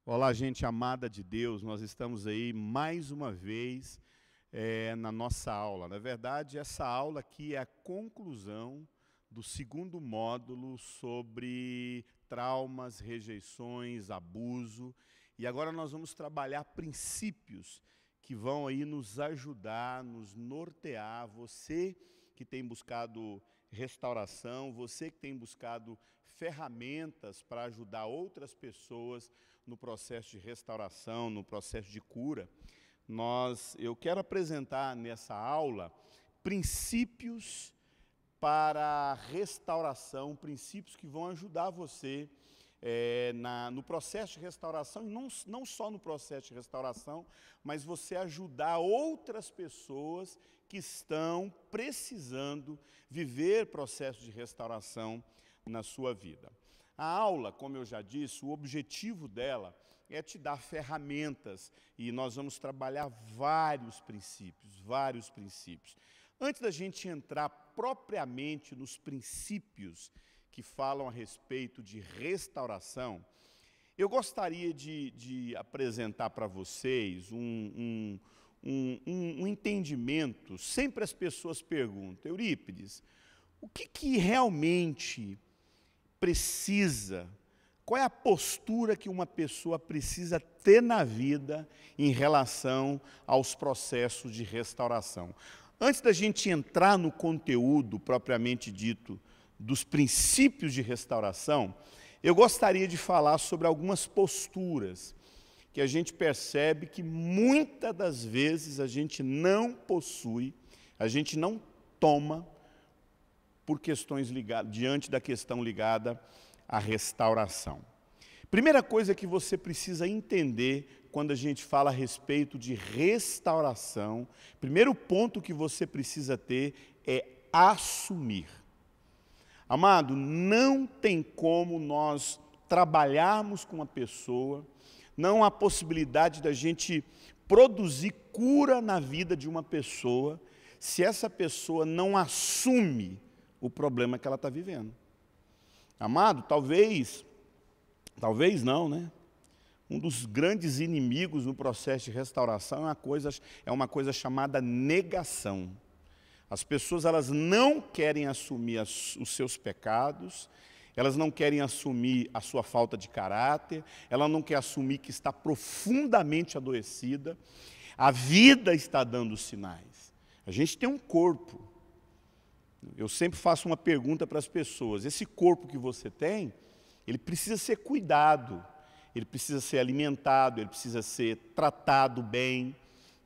Olá, gente amada de Deus, nós estamos aí mais uma vez na nossa aula. Na verdade, essa aula aqui é a conclusão do segundo módulo sobre traumas, rejeições, abuso. E agora nós vamos trabalhar princípios que vão aí nos ajudar, nos nortear. Você que tem buscado restauração, você que tem buscado ferramentas para ajudar outras pessoas no processo de restauração, no processo de cura, eu quero apresentar nessa aula princípios para a restauração, princípios que vão ajudar você no processo de restauração, e não só no processo de restauração, mas você ajudar outras pessoas que estão precisando viver processo de restauração na sua vida. A aula, como eu já disse, o objetivo dela é te dar ferramentas e nós vamos trabalhar vários princípios. Antes da gente entrar propriamente nos princípios que falam a respeito de restauração, eu gostaria de apresentar para vocês um entendimento. Sempre as pessoas perguntam: Eurípides, o que realmente precisa, qual é a postura que uma pessoa precisa ter na vida em relação aos processos de restauração? Antes da gente entrar no conteúdo propriamente dito dos princípios de restauração, eu gostaria de falar sobre algumas posturas que a gente percebe que muitas das vezes a gente não possui, a gente não toma por questões ligadas, diante da questão ligada à restauração. Primeira coisa que você precisa entender quando a gente fala a respeito de restauração, primeiro ponto que você precisa ter é assumir. Amado, não tem como nós trabalharmos com uma pessoa, não há possibilidade da gente produzir cura na vida de uma pessoa, se essa pessoa não assume o problema que ela está vivendo. Amado, talvez não, né? Um dos grandes inimigos no processo de restauração é uma coisa chamada negação. As pessoas, elas não querem assumir os seus pecados, elas não querem assumir a sua falta de caráter, ela não quer assumir que está profundamente adoecida. A vida está dando sinais. A gente tem um corpo. Eu sempre faço uma pergunta para as pessoas: esse corpo que você tem, ele precisa ser cuidado, ele precisa ser alimentado, ele precisa ser tratado bem.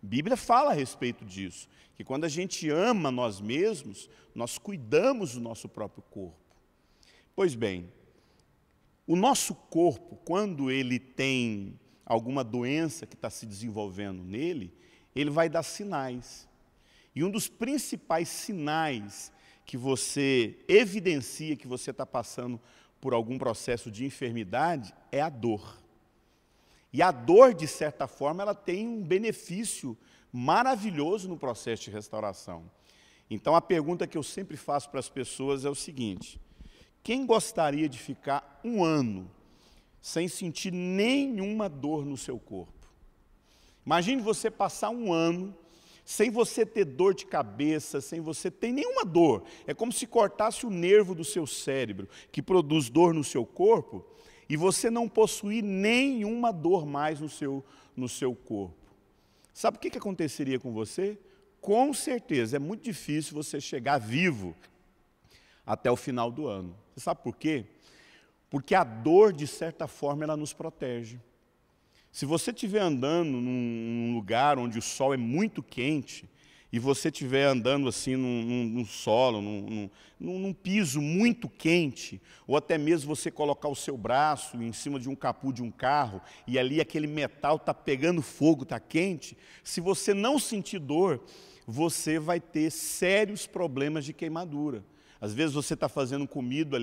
A Bíblia fala a respeito disso, que quando a gente ama nós mesmos, nós cuidamos do nosso próprio corpo. Pois bem, o nosso corpo, quando ele tem alguma doença que está se desenvolvendo nele, ele vai dar sinais. E um dos principais sinais que você evidencia que você está passando por algum processo de enfermidade é a dor. E a dor, de certa forma, ela tem um benefício maravilhoso no processo de restauração. Então, a pergunta que eu sempre faço para as pessoas é o seguinte: quem gostaria de ficar um ano sem sentir nenhuma dor no seu corpo? Imagine você passar um ano sem você ter dor de cabeça, sem você ter nenhuma dor. É como se cortasse o nervo do seu cérebro, que produz dor no seu corpo, e você não possuir nenhuma dor mais no seu corpo. Sabe o que aconteceria com você? Com certeza, é muito difícil você chegar vivo até o final do ano. Você sabe por quê? Porque a dor, de certa forma, ela nos protege. Se você estiver andando num lugar onde o sol é muito quente, e você estiver andando assim num solo, num piso muito quente, ou até mesmo você colocar o seu braço em cima de um capô de um carro, e ali aquele metal está pegando fogo, está quente, se você não sentir dor, você vai ter sérios problemas de queimadura. Às vezes você está fazendo comida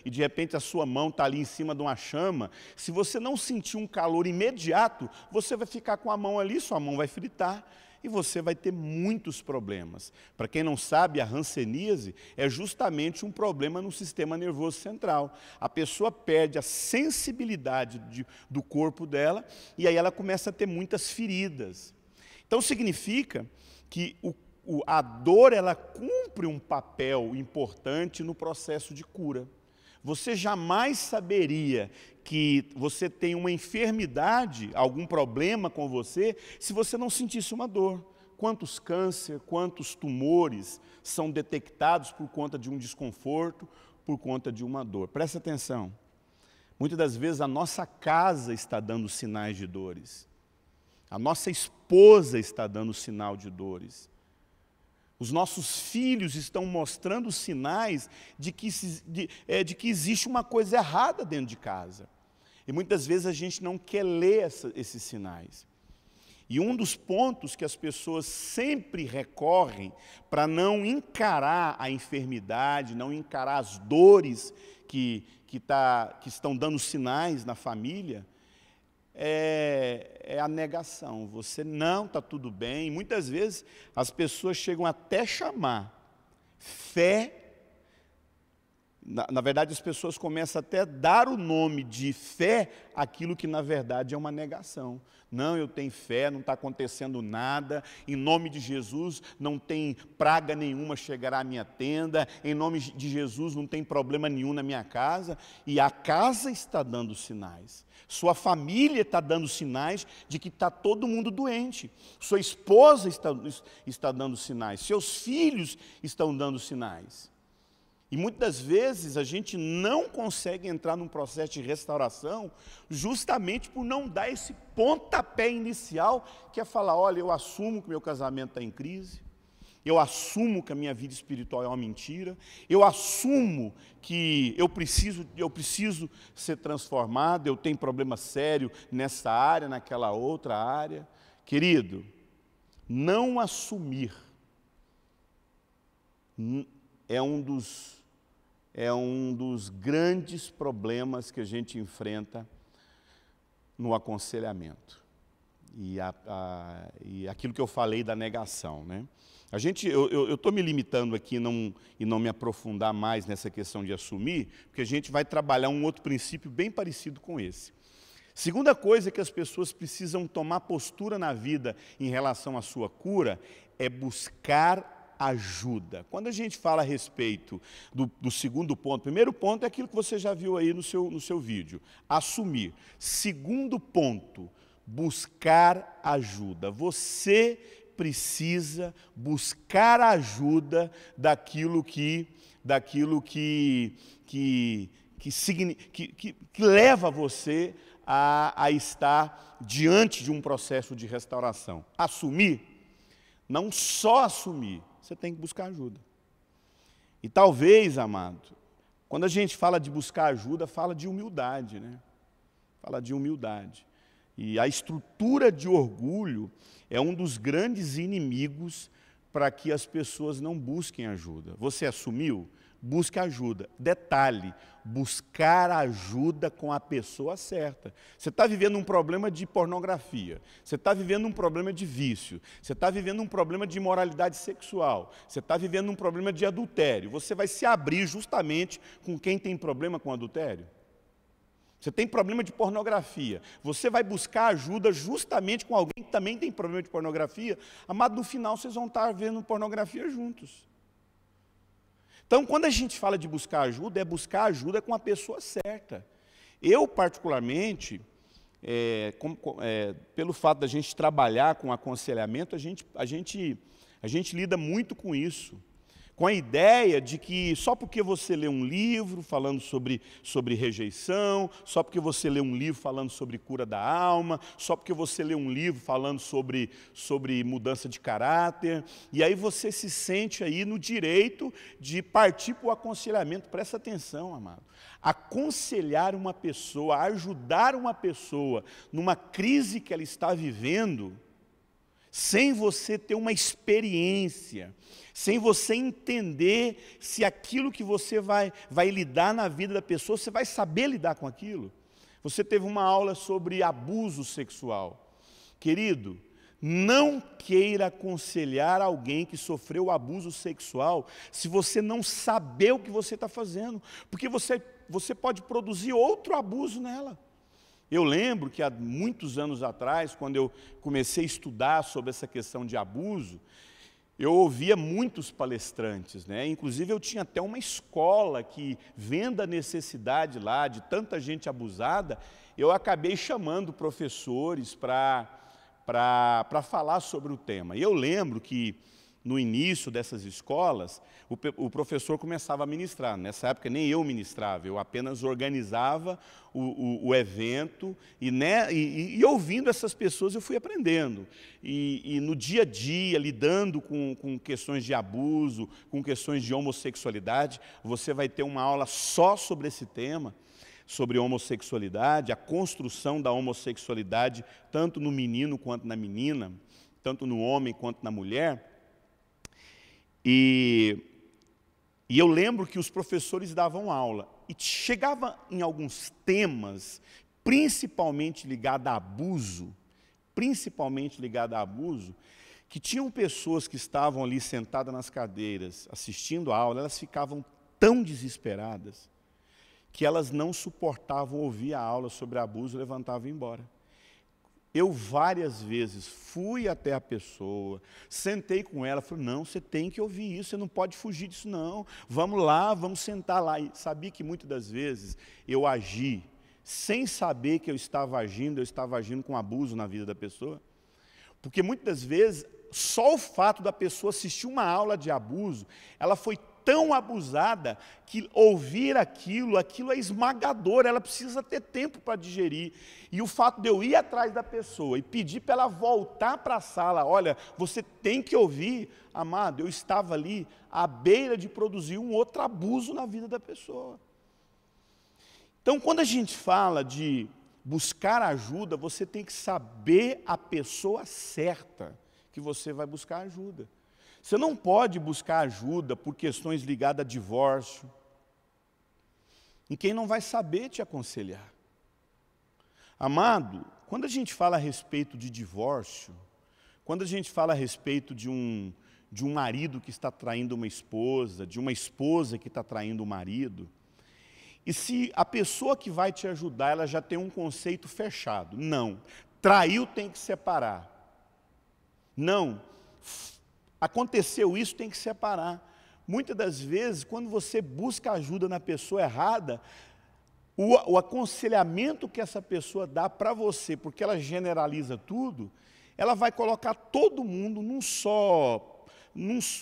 e de repente a sua mão está ali em cima de uma chama. Se você não sentir um calor imediato, você vai ficar com a mão ali, sua mão vai fritar. e você vai ter muitos problemas. Para quem não sabe, a hanseníase é justamente um problema no sistema nervoso central. A pessoa perde a sensibilidade do corpo dela e aí ela começa a ter muitas feridas. Então significa que a dor ela cumpre um papel importante no processo de cura. Você jamais saberia que você tem uma enfermidade, algum problema com você, se você não sentisse uma dor. Quantos cânceres, quantos tumores são detectados por conta de um desconforto, por conta de uma dor? Presta atenção. Muitas das vezes a nossa casa está dando sinais de dores. A nossa esposa está dando sinal de dores. Os nossos filhos estão mostrando sinais de que existe uma coisa errada dentro de casa. E muitas vezes a gente não quer ler esses sinais. E um dos pontos que as pessoas sempre recorrem para não encarar a enfermidade, não encarar as dores que estão dando sinais na família, é a negação. Você não está tudo bem. Muitas vezes as pessoas chegam até chamar fé. Na verdade, as pessoas começam até a dar o nome de fé àquilo que na verdade é uma negação. Não, eu tenho fé, não está acontecendo nada, em nome de Jesus não tem praga nenhuma chegará à minha tenda, em nome de Jesus não tem problema nenhum na minha casa, e a casa está dando sinais. Sua família está dando sinais de que está todo mundo doente. Sua esposa está dando sinais, seus filhos estão dando sinais. E muitas vezes a gente não consegue entrar num processo de restauração justamente por não dar esse pontapé inicial, que é falar, olha, eu assumo que meu casamento está em crise, eu assumo que a minha vida espiritual é uma mentira, eu assumo que eu preciso ser transformado, eu tenho problema sério nessa área, naquela outra área. Querido, não assumir é um dos grandes problemas que a gente enfrenta no aconselhamento. E aquilo que eu falei da negação, né? Eu estou me limitando aqui e não me aprofundar mais nessa questão de assumir, porque a gente vai trabalhar um outro princípio bem parecido com esse. Segunda coisa que as pessoas precisam tomar postura na vida em relação à sua cura é buscar ajuda. Quando a gente fala a respeito do segundo ponto, primeiro ponto é aquilo que você já viu aí no seu vídeo, assumir. Segundo ponto, buscar ajuda. Você precisa buscar ajuda daquilo que leva você a estar diante de um processo de restauração. Assumir, não só assumir, você tem que buscar ajuda. E talvez, amado, quando a gente fala de buscar ajuda, fala de humildade, né? Fala de humildade. E a estrutura de orgulho é um dos grandes inimigos para que as pessoas não busquem ajuda. Você assumiu? Busque ajuda. Detalhe, buscar ajuda com a pessoa certa. Você está vivendo um problema de pornografia, você está vivendo um problema de vício, você está vivendo um problema de imoralidade sexual, você está vivendo um problema de adultério. Você vai se abrir justamente com quem tem problema com adultério? Você tem problema de pornografia, você vai buscar ajuda justamente com alguém que também tem problema de pornografia? Amado, no final vocês vão estar vendo pornografia juntos. Então, quando a gente fala de buscar ajuda, é buscar ajuda com a pessoa certa. Eu, particularmente, pelo fato da gente trabalhar com aconselhamento, a gente lida muito com isso. Com a ideia de que só porque você lê um livro falando sobre rejeição, só porque você lê um livro falando sobre cura da alma, só porque você lê um livro falando sobre mudança de caráter, e aí você se sente aí no direito de partir para o aconselhamento. Presta atenção, amado. Aconselhar uma pessoa, ajudar uma pessoa numa crise que ela está vivendo, sem você ter uma experiência, sem você entender se aquilo que você vai lidar na vida da pessoa, você vai saber lidar com aquilo. Você teve uma aula sobre abuso sexual. Querido, Não queira aconselhar alguém que sofreu abuso sexual se você não saber o que você está fazendo, porque você pode produzir outro abuso nela. Eu lembro que há muitos anos atrás, quando eu comecei a estudar sobre essa questão de abuso, eu ouvia muitos palestrantes, né? Inclusive eu tinha até uma escola que, vendo a necessidade lá de tanta gente abusada, eu acabei chamando professores para falar sobre o tema. E eu lembro que, no início dessas escolas, o professor começava a ministrar. Nessa época nem eu ministrava, eu apenas organizava o evento e ouvindo essas pessoas eu fui aprendendo. E no dia a dia, lidando com questões de abuso, com questões de homossexualidade, você vai ter uma aula só sobre esse tema, sobre homossexualidade, a construção da homossexualidade, tanto no menino quanto na menina, tanto no homem quanto na mulher. E eu lembro que os professores davam aula, e chegava em alguns temas, principalmente ligado a abuso, que tinham pessoas que estavam ali sentadas nas cadeiras, assistindo a aula, elas ficavam tão desesperadas, que elas não suportavam ouvir a aula sobre abuso e levantavam e iam embora. Eu várias vezes fui até a pessoa, sentei com ela, falei, não, você tem que ouvir isso, você não pode fugir disso não, vamos lá, vamos sentar lá. E sabia que muitas das vezes eu agi, sem saber que eu estava agindo com abuso na vida da pessoa. Porque muitas das vezes, só o fato da pessoa assistir uma aula de abuso, ela foi tão abusada que ouvir aquilo é esmagador, ela precisa ter tempo para digerir. E o fato de eu ir atrás da pessoa e pedir para ela voltar para a sala, olha, você tem que ouvir, amado, eu estava ali à beira de produzir um outro abuso na vida da pessoa. Então, quando a gente fala de buscar ajuda, você tem que saber a pessoa certa que você vai buscar ajuda. Você não pode buscar ajuda por questões ligadas a divórcio, em quem não vai saber te aconselhar. Amado, quando a gente fala a respeito de divórcio, quando a gente fala a respeito de um marido que está traindo uma esposa, de uma esposa que está traindo o marido, e se a pessoa que vai te ajudar, ela já tem um conceito fechado, não, traiu tem que separar, não, aconteceu isso, tem que separar. Muitas das vezes, quando você busca ajuda na pessoa errada, o aconselhamento que essa pessoa dá para você, porque ela generaliza tudo, ela vai colocar todo mundo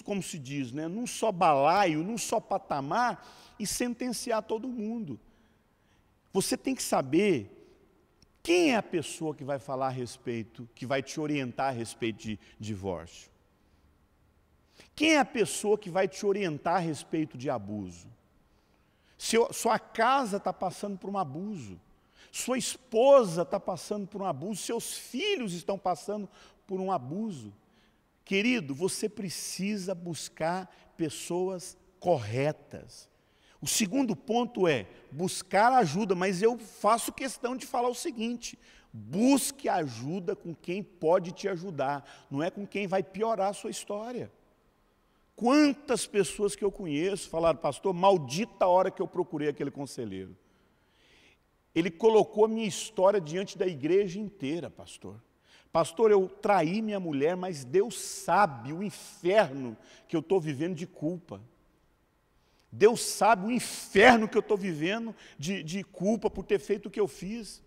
como se diz, né, num só balaio, num só patamar, e sentenciar todo mundo. Você tem que saber quem é a pessoa que vai falar a respeito, que vai te orientar a respeito de divórcio. Quem é a pessoa que vai te orientar a respeito de abuso? Sua casa está passando por um abuso, sua esposa está passando por um abuso, seus filhos estão passando por um abuso. Querido, você precisa buscar pessoas corretas. O segundo ponto é buscar ajuda, mas eu faço questão de falar o seguinte, busque ajuda com quem pode te ajudar, não é com quem vai piorar a sua história. Quantas pessoas que eu conheço falaram, pastor, maldita a hora que eu procurei aquele conselheiro. Ele colocou a minha história diante da igreja inteira, pastor. Pastor, eu traí minha mulher, mas Deus sabe o inferno que eu estou vivendo de culpa. Deus sabe o inferno que eu estou vivendo de culpa por ter feito o que eu fiz.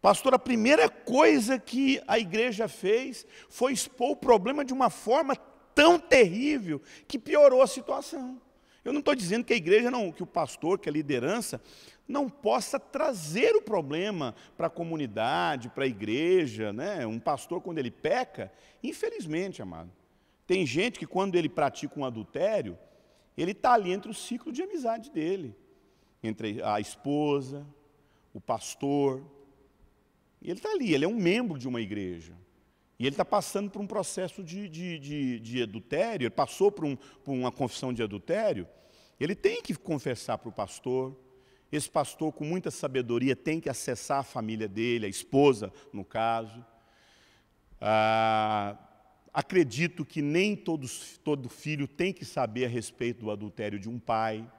Pastor, a primeira coisa que a igreja fez foi expor o problema de uma forma tão terrível que piorou a situação. Eu não estou dizendo que a igreja não, que o pastor, que a liderança, não possa trazer o problema para a comunidade, para a igreja, né? Um pastor, quando ele peca, infelizmente, amado, tem gente que quando ele pratica um adultério, ele está ali entre o ciclo de amizade dele, entre a esposa, o pastor, e ele está ali, ele é um membro de uma igreja. E ele está passando por um processo de adultério, ele passou por uma confissão de adultério, ele tem que confessar para o pastor, esse pastor com muita sabedoria tem que acessar a família dele, a esposa no caso, Acredito que nem todo filho tem que saber a respeito do adultério de um pai.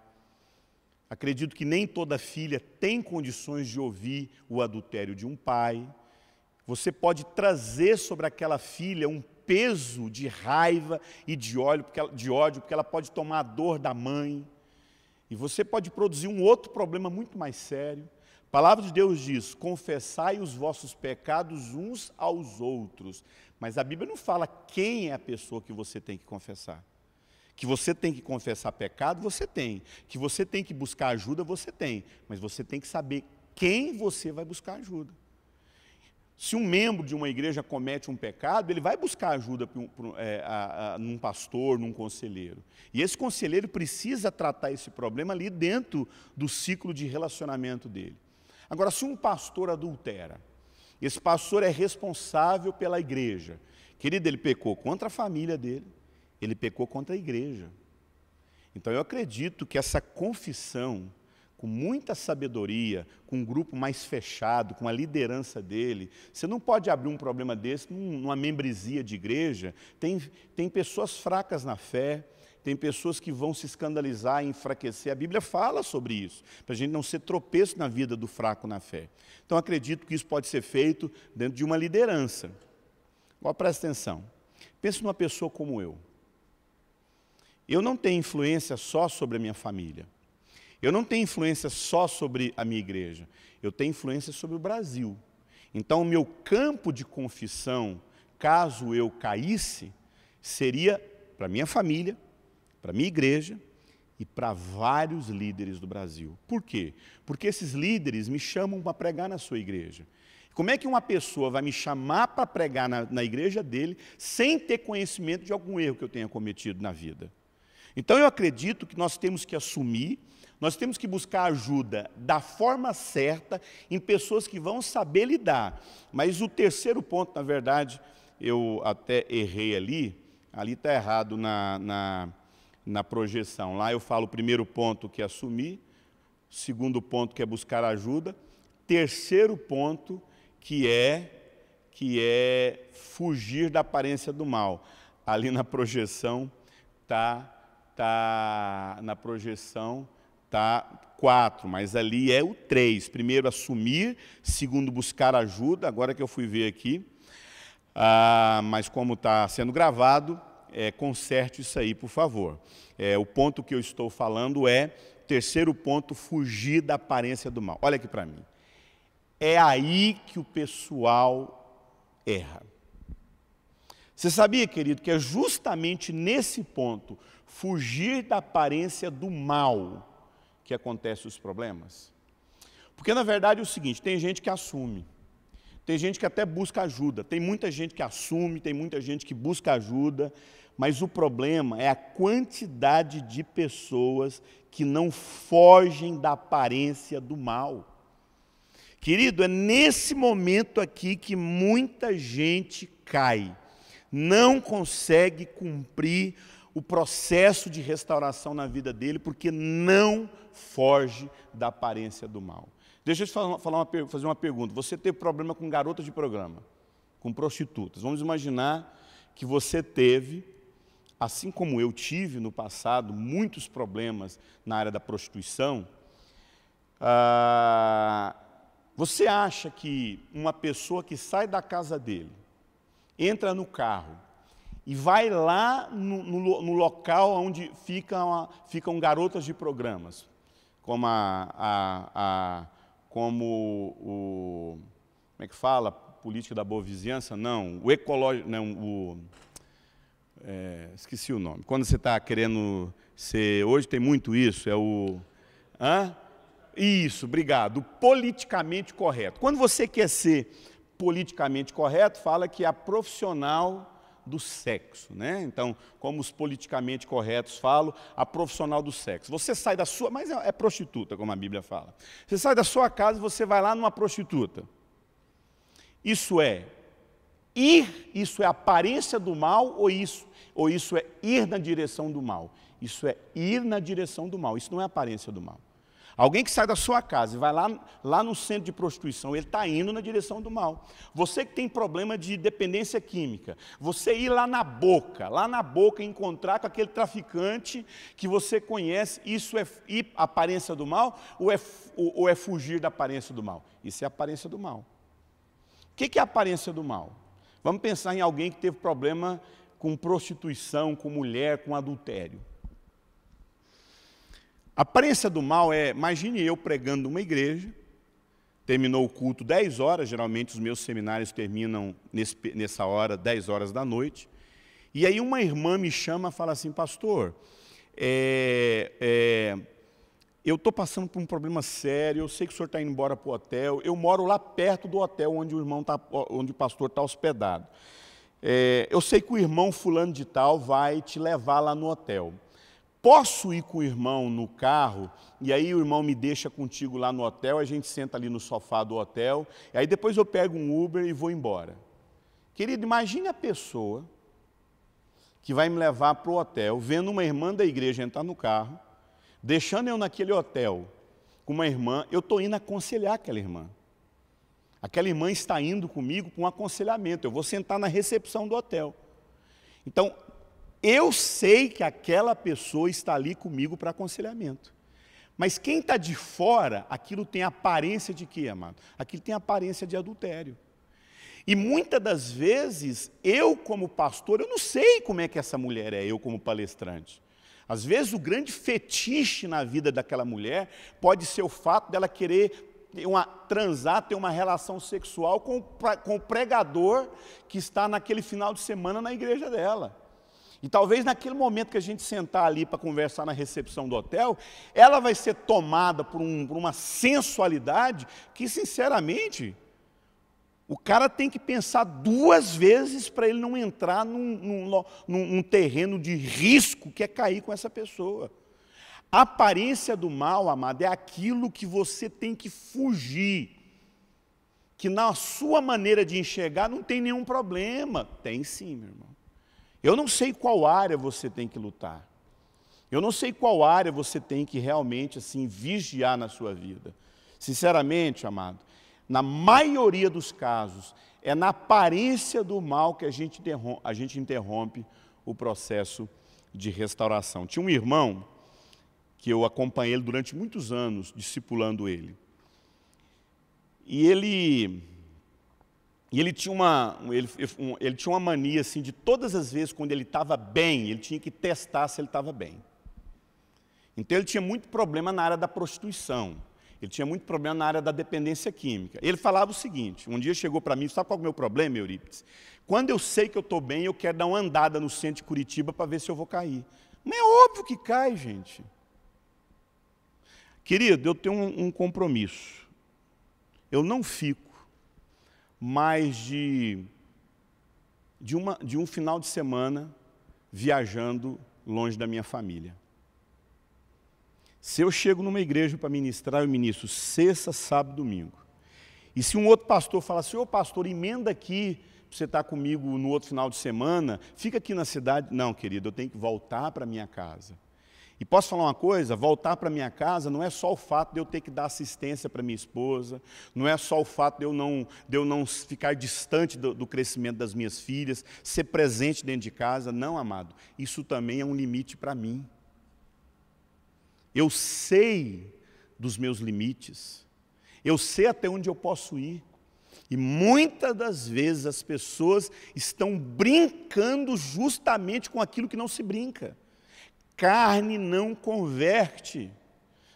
Acredito que nem toda filha tem condições de ouvir o adultério de um pai. Você pode trazer sobre aquela filha um peso de raiva e de ódio, porque ela pode tomar a dor da mãe. E você pode produzir um outro problema muito mais sério. A palavra de Deus diz: confessai os vossos pecados uns aos outros. Mas a Bíblia não fala quem é a pessoa que você tem que confessar. Que você tem que confessar pecado, você tem. Que você tem que buscar ajuda, você tem. Mas você tem que saber quem você vai buscar ajuda. Se um membro de uma igreja comete um pecado, ele vai buscar ajuda num pastor, num conselheiro. E esse conselheiro precisa tratar esse problema ali dentro do ciclo de relacionamento dele. Agora, se um pastor adultera, esse pastor é responsável pela igreja. Querido, ele pecou contra a família dele, ele pecou contra a igreja. Então, eu acredito que essa confissão, com muita sabedoria, com um grupo mais fechado, com a liderança dele, você não pode abrir um problema desse numa membresia de igreja. Tem pessoas fracas na fé, tem pessoas que vão se escandalizar e enfraquecer. A Bíblia fala sobre isso, para a gente não ser tropeço na vida do fraco na fé. Então, acredito que isso pode ser feito dentro de uma liderança. Agora, presta atenção. Pense numa pessoa como eu. Eu não tenho influência só sobre a minha família. Eu não tenho influência só sobre a minha igreja. Eu tenho influência sobre o Brasil. Então, o meu campo de confissão, caso eu caísse, seria para a minha família, para a minha igreja e para vários líderes do Brasil. Por quê? Porque esses líderes me chamam para pregar na sua igreja. Como é que uma pessoa vai me chamar para pregar na igreja dele sem ter conhecimento de algum erro que eu tenha cometido na vida? Então, eu acredito que nós temos que assumir, nós temos que buscar ajuda da forma certa em pessoas que vão saber lidar. Mas o terceiro ponto, na verdade, eu até errei ali está errado na projeção. Lá eu falo o primeiro ponto que é assumir, segundo ponto que é buscar ajuda, terceiro ponto que é fugir da aparência do mal. Ali na projeção na projeção tá 4, mas ali é o 3. Primeiro assumir, segundo buscar ajuda. Agora que eu fui ver aqui, mas como está sendo gravado, conserte isso aí, por favor. O ponto que eu estou falando terceiro ponto, fugir da aparência do mal. Olha aqui para mim. É aí que o pessoal erra. Você sabia, querido, que é justamente nesse ponto, fugir da aparência do mal, que acontecem os problemas? Porque, na verdade, é o seguinte, tem gente que assume, tem gente que até busca ajuda, tem muita gente que assume, tem muita gente que busca ajuda, mas o problema é a quantidade de pessoas que não fogem da aparência do mal. Querido, é nesse momento aqui que muita gente cai, não consegue cumprir o processo de restauração na vida dele, porque não foge da aparência do mal. Deixa eu te fazer uma pergunta. Você teve problema com garotas de programa, com prostitutas. Vamos imaginar que você teve, assim como eu tive no passado, muitos problemas na área da prostituição. Você acha que uma pessoa que sai da casa dele, entra no carro e vai lá no local onde ficam garotas de programas, como como como é que fala? Política da boa vizinhança? Não, o ecológico, não, esqueci o nome. Quando você está querendo ser, hoje tem muito isso, Isso, obrigado, o politicamente correto. Quando você quer ser politicamente correto, fala que é a profissional do sexo, né? Então, como os politicamente corretos falam, a profissional do sexo. Você sai da sua, mas é prostituta, como a Bíblia fala. Você sai da sua casa e você vai lá numa prostituta. Isso é aparência do mal ou isso é ir na direção do mal? Isso é ir na direção do mal, isso não é aparência do mal. Alguém que sai da sua casa e vai lá no centro de prostituição, ele está indo na direção do mal. Você que tem problema de dependência química, você ir lá na boca e encontrar com aquele traficante que você conhece, isso é ir à aparência do mal ou é fugir da aparência do mal? Isso é a aparência do mal. O que é a aparência do mal? Vamos pensar em alguém que teve problema com prostituição, com mulher, com adultério. A aparência do mal é, imagine eu pregando numa igreja, terminou o culto 10 horas, geralmente os meus seminários terminam nessa hora, 10 horas da noite, e aí uma irmã me chama e fala assim, pastor, eu estou passando por um problema sério, eu sei que o senhor está indo embora para o hotel, eu moro lá perto do hotel onde onde o pastor está hospedado. Eu sei que o irmão fulano de tal vai te levar lá no hotel. Posso ir com o irmão no carro, e aí o irmão me deixa contigo lá no hotel, a gente senta ali no sofá do hotel, e aí depois eu pego um Uber e vou embora. Querido, imagine a pessoa que vai me levar para o hotel, vendo uma irmã da igreja entrar no carro, deixando eu naquele hotel com uma irmã, eu estou indo aconselhar aquela irmã. Aquela irmã está indo comigo com um aconselhamento, eu vou sentar na recepção do hotel. Então, eu sei que aquela pessoa está ali comigo para aconselhamento. Mas quem está de fora, aquilo tem aparência de quê, amado? Aquilo tem aparência de adultério. E muitas das vezes, eu como pastor, eu não sei como é que essa mulher é, eu como palestrante. Às vezes o grande fetiche na vida daquela mulher pode ser o fato dela querer transar, ter uma relação sexual com o pregador que está naquele final de semana na igreja dela. E talvez naquele momento que a gente sentar ali para conversar na recepção do hotel, ela vai ser tomada por uma sensualidade que, sinceramente, o cara tem que pensar 2 vezes para ele não entrar num terreno de risco que é cair com essa pessoa. A aparência do mal, amado, é aquilo que você tem que fugir, que na sua maneira de enxergar não tem nenhum problema. Tem sim, meu irmão. Eu não sei qual área você tem que lutar. Eu não sei qual área você tem que realmente assim vigiar na sua vida. Sinceramente, amado, na maioria dos casos, é na aparência do mal que a gente interrompe o processo de restauração. Tinha um irmão que eu acompanhei ele durante muitos anos, discipulando ele. E ele tinha uma mania assim, de todas as vezes quando ele estava bem, ele tinha que testar se ele estava bem. Então ele tinha muito problema na área da prostituição, ele tinha muito problema na área da dependência química. Ele falava o seguinte, um dia chegou para mim, sabe qual é o meu problema, Eurípides? Quando eu sei que eu estou bem, eu quero dar uma andada no centro de Curitiba para ver se eu vou cair. Mas é óbvio que cai, gente. Querido, eu tenho um compromisso. Eu não fico mais de um final de semana viajando longe da minha família. Se eu chego numa igreja para ministrar, eu ministro sexta, sábado e domingo. E se um outro pastor fala assim, ô pastor, emenda aqui, para você estar comigo no outro final de semana, fica aqui na cidade. Não, querido, eu tenho que voltar para a minha casa. E posso falar uma coisa? Voltar para minha casa não é só o fato de eu ter que dar assistência para minha esposa, não é só o fato de eu não ficar distante do crescimento das minhas filhas, ser presente dentro de casa. Não, amado, isso também é um limite para mim. Eu sei dos meus limites, eu sei até onde eu posso ir. E muitas das vezes as pessoas estão brincando justamente com aquilo que não se brinca. Carne não converte.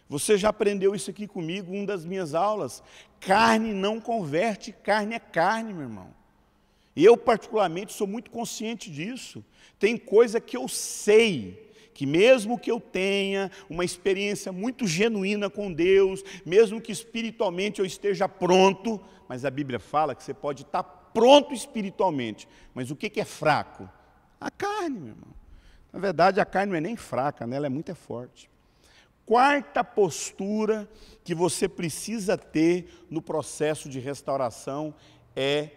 Você já aprendeu isso aqui comigo em uma das minhas aulas. Carne não converte, carne é carne, meu irmão. E eu, particularmente, sou muito consciente disso. Tem coisa que eu sei, que mesmo que eu tenha uma experiência muito genuína com Deus, mesmo que espiritualmente eu esteja pronto, mas a Bíblia fala que você pode estar pronto espiritualmente, mas o que é fraco? A carne, meu irmão. Na verdade, a carne não é nem fraca, né? Ela é muito forte. Quarta postura que você precisa ter no processo de restauração é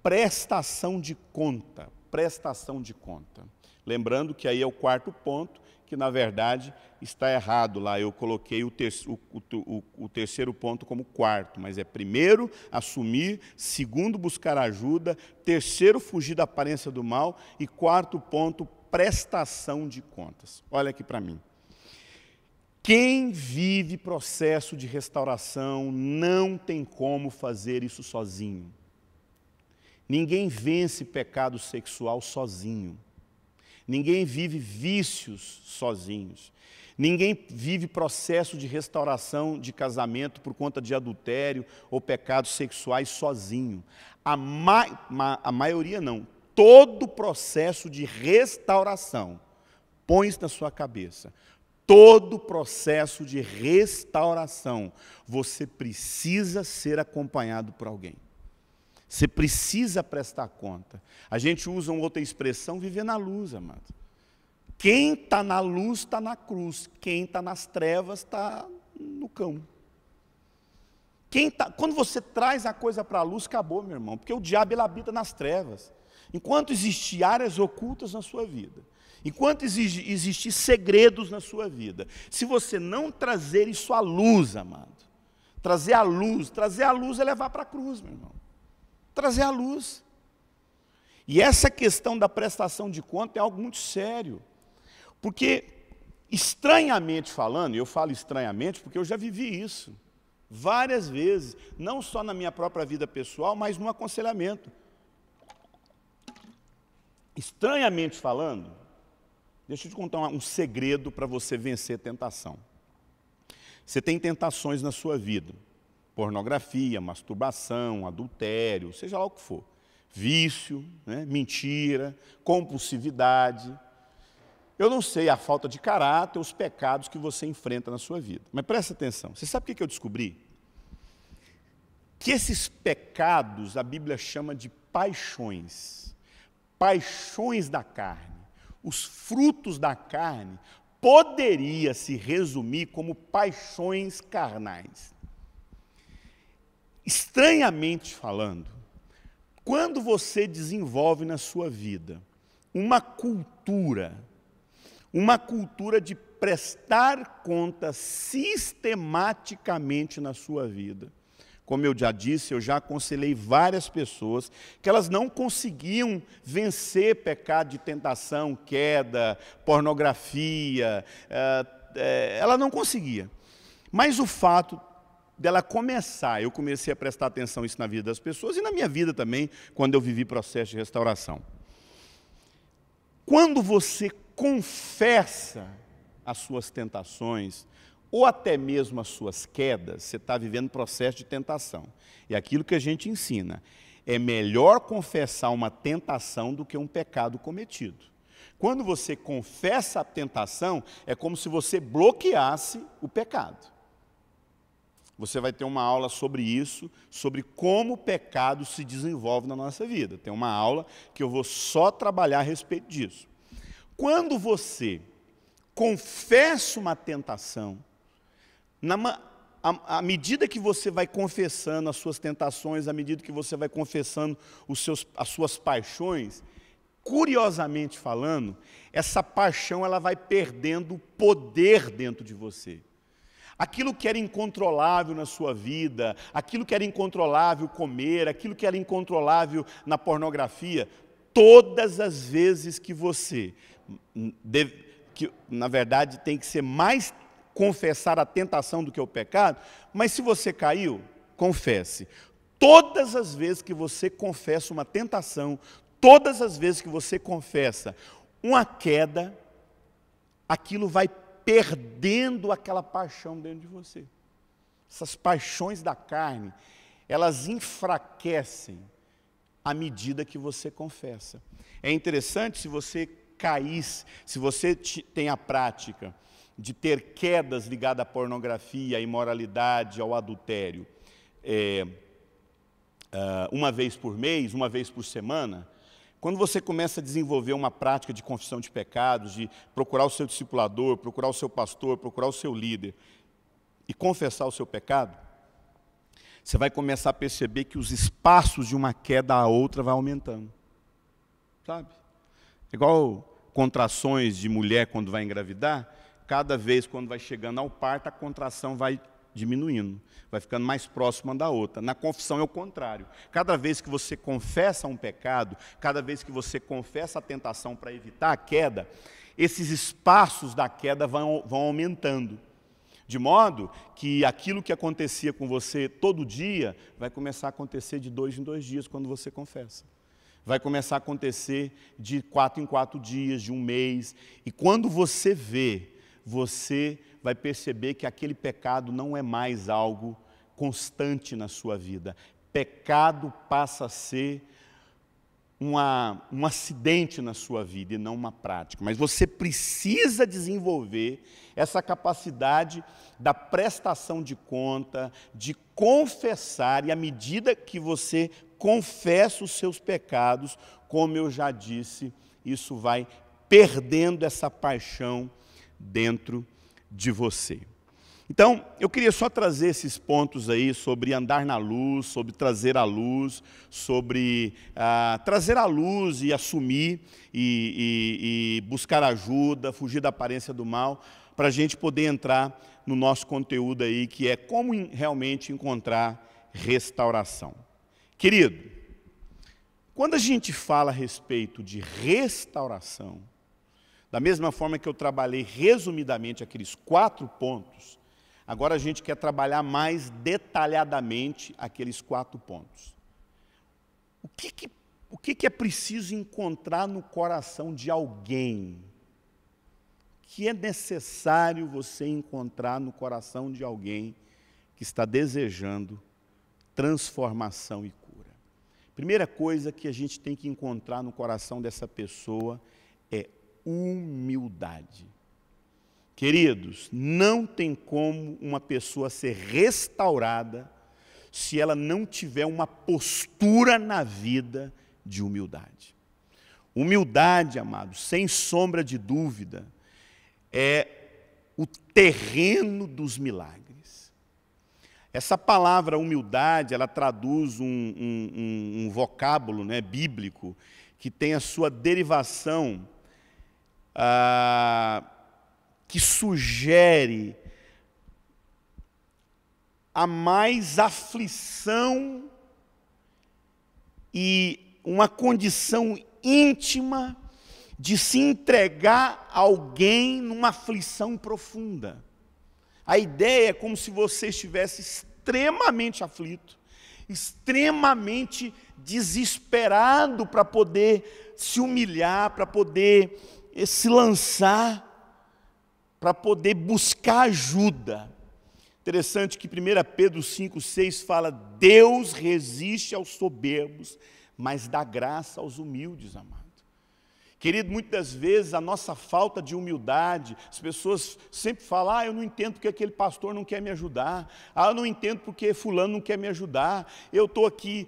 prestação de conta. Prestação de conta. Lembrando que aí é o quarto ponto, que na verdade está errado lá. Eu coloquei o terceiro ponto como quarto, mas é primeiro assumir, segundo buscar ajuda, terceiro fugir da aparência do mal e quarto ponto, prestação de contas. Olha aqui para mim. Quem vive processo de restauração não tem como fazer isso sozinho. Ninguém vence pecado sexual sozinho. Ninguém vive vícios sozinhos. Ninguém vive processo de restauração de casamento por conta de adultério ou pecados sexuais sozinho. A maioria não. Todo processo de restauração, põe isso na sua cabeça. Todo processo de restauração, você precisa ser acompanhado por alguém. Você precisa prestar conta. A gente usa uma outra expressão, viver na luz, amado. Quem está na luz está na cruz. Quem está nas trevas está no cão. Quando você traz a coisa para a luz, acabou, meu irmão. Porque o diabo ele habita nas trevas. Enquanto existir áreas ocultas na sua vida, enquanto existir segredos na sua vida, se você não trazer isso à luz, amado, trazer a luz é levar para a cruz, meu irmão. Trazer a luz. E essa questão da prestação de conta é algo muito sério. Porque, estranhamente falando, e eu falo estranhamente porque eu já vivi isso várias vezes, não só na minha própria vida pessoal, mas no aconselhamento. Estranhamente falando, deixa eu te contar um segredo para você vencer tentação. Você tem tentações na sua vida. Pornografia, masturbação, adultério, seja lá o que for. Vício, né? Mentira, compulsividade. Eu não sei a falta de caráter, os pecados que você enfrenta na sua vida. Mas presta atenção, você sabe o que eu descobri? Que esses pecados a Bíblia chama de paixões. Paixões da carne. Os frutos da carne poderia se resumir como paixões carnais. Estranhamente falando, quando você desenvolve na sua vida uma cultura de prestar conta sistematicamente na sua vida, como eu já disse, eu já aconselhei várias pessoas que elas não conseguiam vencer pecado de tentação, queda, pornografia, ela não conseguia. Mas o fato dela começar, eu comecei a prestar atenção isso na vida das pessoas e na minha vida também, quando eu vivi processo de restauração. Quando você confessa as suas tentações, ou até mesmo as suas quedas, você está vivendo processo de tentação. E aquilo que a gente ensina, é melhor confessar uma tentação do que um pecado cometido. Quando você confessa a tentação, é como se você bloqueasse o pecado. Você vai ter uma aula sobre isso, sobre como o pecado se desenvolve na nossa vida. Tem uma aula que eu vou só trabalhar a respeito disso. Quando você confessa uma tentação, à medida que você vai confessando as suas tentações, à medida que você vai confessando as suas paixões, curiosamente falando, essa paixão ela vai perdendo poder dentro de você. Aquilo que era incontrolável na sua vida, aquilo que era incontrolável comer, aquilo que era incontrolável na pornografia, todas as vezes que você, na verdade tem que ser mais confessar a tentação do que o pecado, mas se você caiu, confesse. Todas as vezes que você confessa uma tentação, todas as vezes que você confessa uma queda, aquilo vai perdendo aquela paixão dentro de você. Essas paixões da carne, elas enfraquecem à medida que você confessa. É interessante se você caísse, se você tem a prática de ter quedas ligadas à pornografia, à imoralidade, ao adultério, uma vez por mês, uma vez por semana, quando você começa a desenvolver uma prática de confissão de pecados, de procurar o seu discipulador, procurar o seu pastor, procurar o seu líder e confessar o seu pecado, você vai começar a perceber que os espaços de uma queda à outra vai aumentando. Sabe? Igual contrações de mulher quando vai engravidar, cada vez quando vai chegando ao parto, a contração vai diminuindo, vai ficando mais próxima da outra. Na confissão é o contrário. Cada vez que você confessa um pecado, cada vez que você confessa a tentação para evitar a queda, esses espaços da queda vão aumentando. De modo que aquilo que acontecia com você todo dia, vai começar a acontecer de 2 em 2 dias quando você confessa. Vai começar a acontecer de 4 em 4 dias, de 1 mês. E quando você vê, você vai perceber que aquele pecado não é mais algo constante na sua vida. Pecado passa a ser um acidente na sua vida e não uma prática. Mas você precisa desenvolver essa capacidade da prestação de conta, de confessar, e à medida que você confessa os seus pecados, como eu já disse, isso vai perdendo essa paixão dentro de você. Então, eu queria só trazer esses pontos aí sobre andar na luz, sobre trazer a luz, sobre trazer a luz e assumir e buscar ajuda, fugir da aparência do mal, para a gente poder entrar no nosso conteúdo aí, que é como realmente encontrar restauração. Querido, quando a gente fala a respeito de restauração, da mesma forma que eu trabalhei resumidamente aqueles 4 pontos, agora a gente quer trabalhar mais detalhadamente aqueles 4 pontos. O que é preciso encontrar no coração de alguém? O que é necessário você encontrar no coração de alguém que está desejando transformação e cura? Primeira coisa que a gente tem que encontrar no coração dessa pessoa é humildade. Queridos, não tem como uma pessoa ser restaurada se ela não tiver uma postura na vida de humildade. Humildade, amados, sem sombra de dúvida, é o terreno dos milagres. Essa palavra humildade, ela traduz um vocábulo, né, bíblico, que tem a sua derivação, que sugere a mais aflição e uma condição íntima de se entregar a alguém numa aflição profunda. A ideia é como se você estivesse extremamente aflito, extremamente desesperado para poder se humilhar, para poder se lançar, para poder buscar ajuda. Interessante que 1 Pedro 5,6 fala: Deus resiste aos soberbos, mas dá graça aos humildes, amado. Querido, muitas vezes a nossa falta de humildade, as pessoas sempre falam: eu não entendo porque aquele pastor não quer me ajudar, eu não entendo porque fulano não quer me ajudar, eu estou aqui,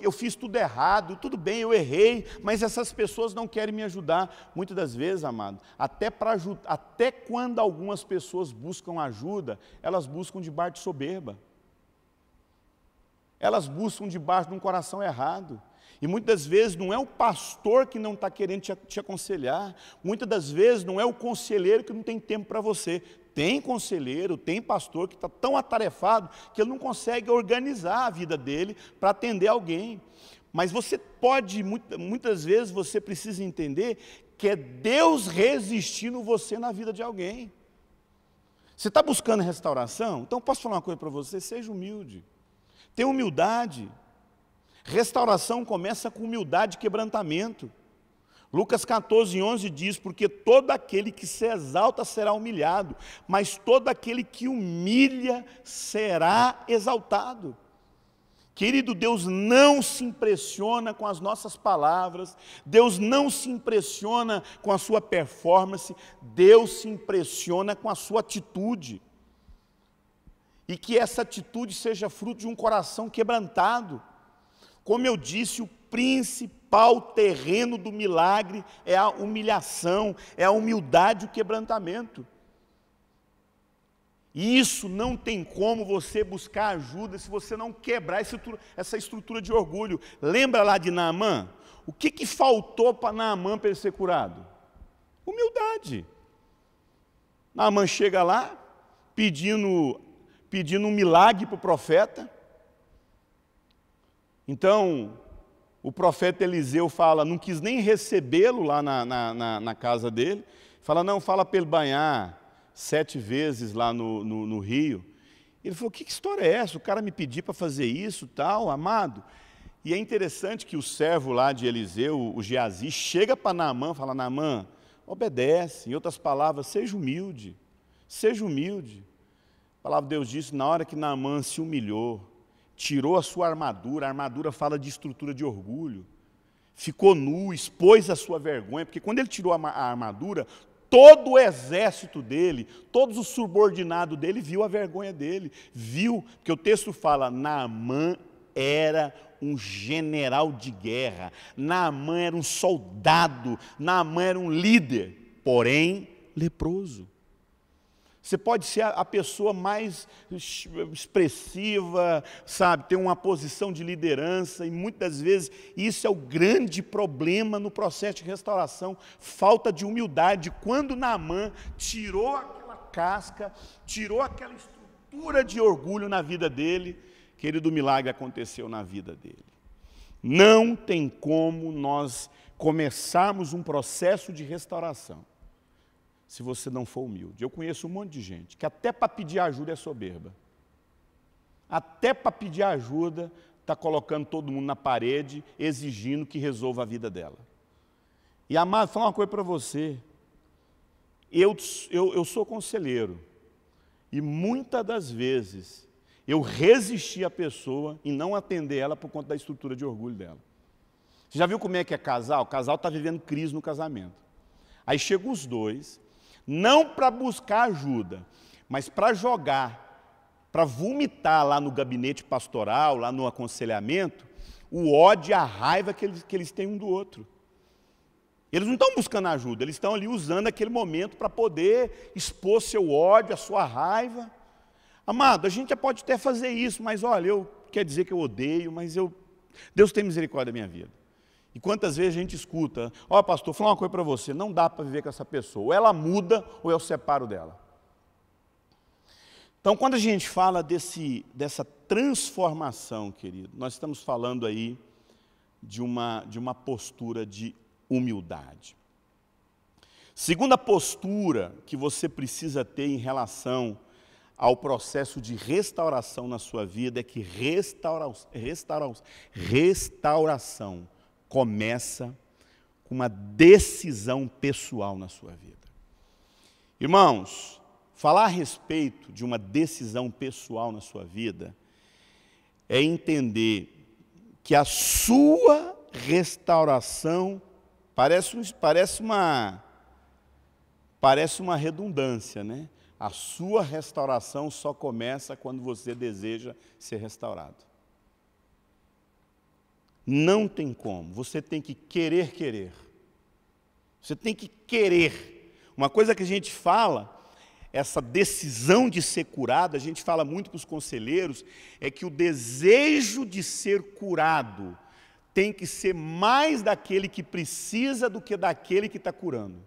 eu fiz tudo errado, tudo bem, eu errei, mas essas pessoas não querem me ajudar. Muitas das vezes, amado, até quando algumas pessoas buscam ajuda, elas buscam debaixo de soberba, elas buscam debaixo de um coração errado. E muitas vezes não é o pastor que não está querendo te aconselhar, muitas das vezes não é o conselheiro que não tem tempo para você. Tem conselheiro, tem pastor que está tão atarefado que ele não consegue organizar a vida dele para atender alguém. Mas você pode, muitas vezes você precisa entender que é Deus resistindo você na vida de alguém. Você está buscando restauração? Então posso falar uma coisa para você: seja humilde, tenha humildade. Restauração começa com humildade e quebrantamento. Lucas 14:11 diz: porque todo aquele que se exalta será humilhado, mas todo aquele que humilha será exaltado. Querido, Deus não se impressiona com as nossas palavras, Deus não se impressiona com a sua performance, Deus se impressiona com a sua atitude. E que essa atitude seja fruto de um coração quebrantado. Como eu disse, o principal terreno do milagre é a humilhação, é a humildade e o quebrantamento. E isso não tem como você buscar ajuda se você não quebrar essa estrutura de orgulho. Lembra lá de Naamã? O que faltou para Naamã para ele ser curado? Humildade. Naamã chega lá, pedindo um milagre para o profeta. Então, o profeta Eliseu fala, não quis nem recebê-lo lá na casa dele. Fala, não, fala para ele banhar 7 vezes lá no rio. Ele falou, que história é essa? O cara me pediu para fazer isso, tal, amado. E é interessante que o servo lá de Eliseu, o Geazi, chega para Naamã, fala, Naamã, obedece. Em outras palavras, seja humilde. Seja humilde. A palavra de Deus diz, na hora que Naamã se humilhou, tirou a sua armadura, a armadura fala de estrutura de orgulho, ficou nu, expôs a sua vergonha, porque quando ele tirou a armadura, todo o exército dele, todos os subordinados dele, viu a vergonha dele, viu, porque o texto fala, Naamã era um general de guerra, Naamã era um soldado, Naamã era um líder, porém leproso. Você pode ser a pessoa mais expressiva, sabe, ter uma posição de liderança, e muitas vezes isso é o grande problema no processo de restauração, falta de humildade. Quando Naamã tirou aquela casca, tirou aquela estrutura de orgulho na vida dele, querido, o milagre aconteceu na vida dele. Não tem como nós começarmos um processo de restauração se você não for humilde. Eu conheço um monte de gente que até para pedir ajuda é soberba. Até para pedir ajuda está colocando todo mundo na parede, exigindo que resolva a vida dela. E, amado, vou falar uma coisa para você. Eu sou conselheiro. E muitas das vezes eu resisti à pessoa em não atender ela por conta da estrutura de orgulho dela. Você já viu como é que é casal? O casal está vivendo crise no casamento. Aí chegam os dois, não para buscar ajuda, mas para jogar, para vomitar lá no gabinete pastoral, lá no aconselhamento, o ódio e a raiva que eles têm um do outro. Eles não estão buscando ajuda, eles estão ali usando aquele momento para poder expor seu ódio, a sua raiva. Amado, a gente pode até fazer isso, mas olha, quer dizer que eu odeio, mas Deus tem misericórdia da minha vida. E quantas vezes a gente escuta, ó pastor, vou falar uma coisa para você, não dá para viver com essa pessoa, ou ela muda ou eu separo dela. Então, quando a gente fala dessa transformação, querido, nós estamos falando aí de uma postura de humildade. Segunda postura que você precisa ter em relação ao processo de restauração na sua vida é que restauração começa com uma decisão pessoal na sua vida. Irmãos, falar a respeito de uma decisão pessoal na sua vida é entender que a sua restauração parece uma redundância, né? A sua restauração só começa quando você deseja ser restaurado. Não tem como, você tem que querer. Você tem que querer. Uma coisa que a gente fala, essa decisão de ser curado, a gente fala muito para os conselheiros, é que o desejo de ser curado tem que ser mais daquele que precisa do que daquele que está curando.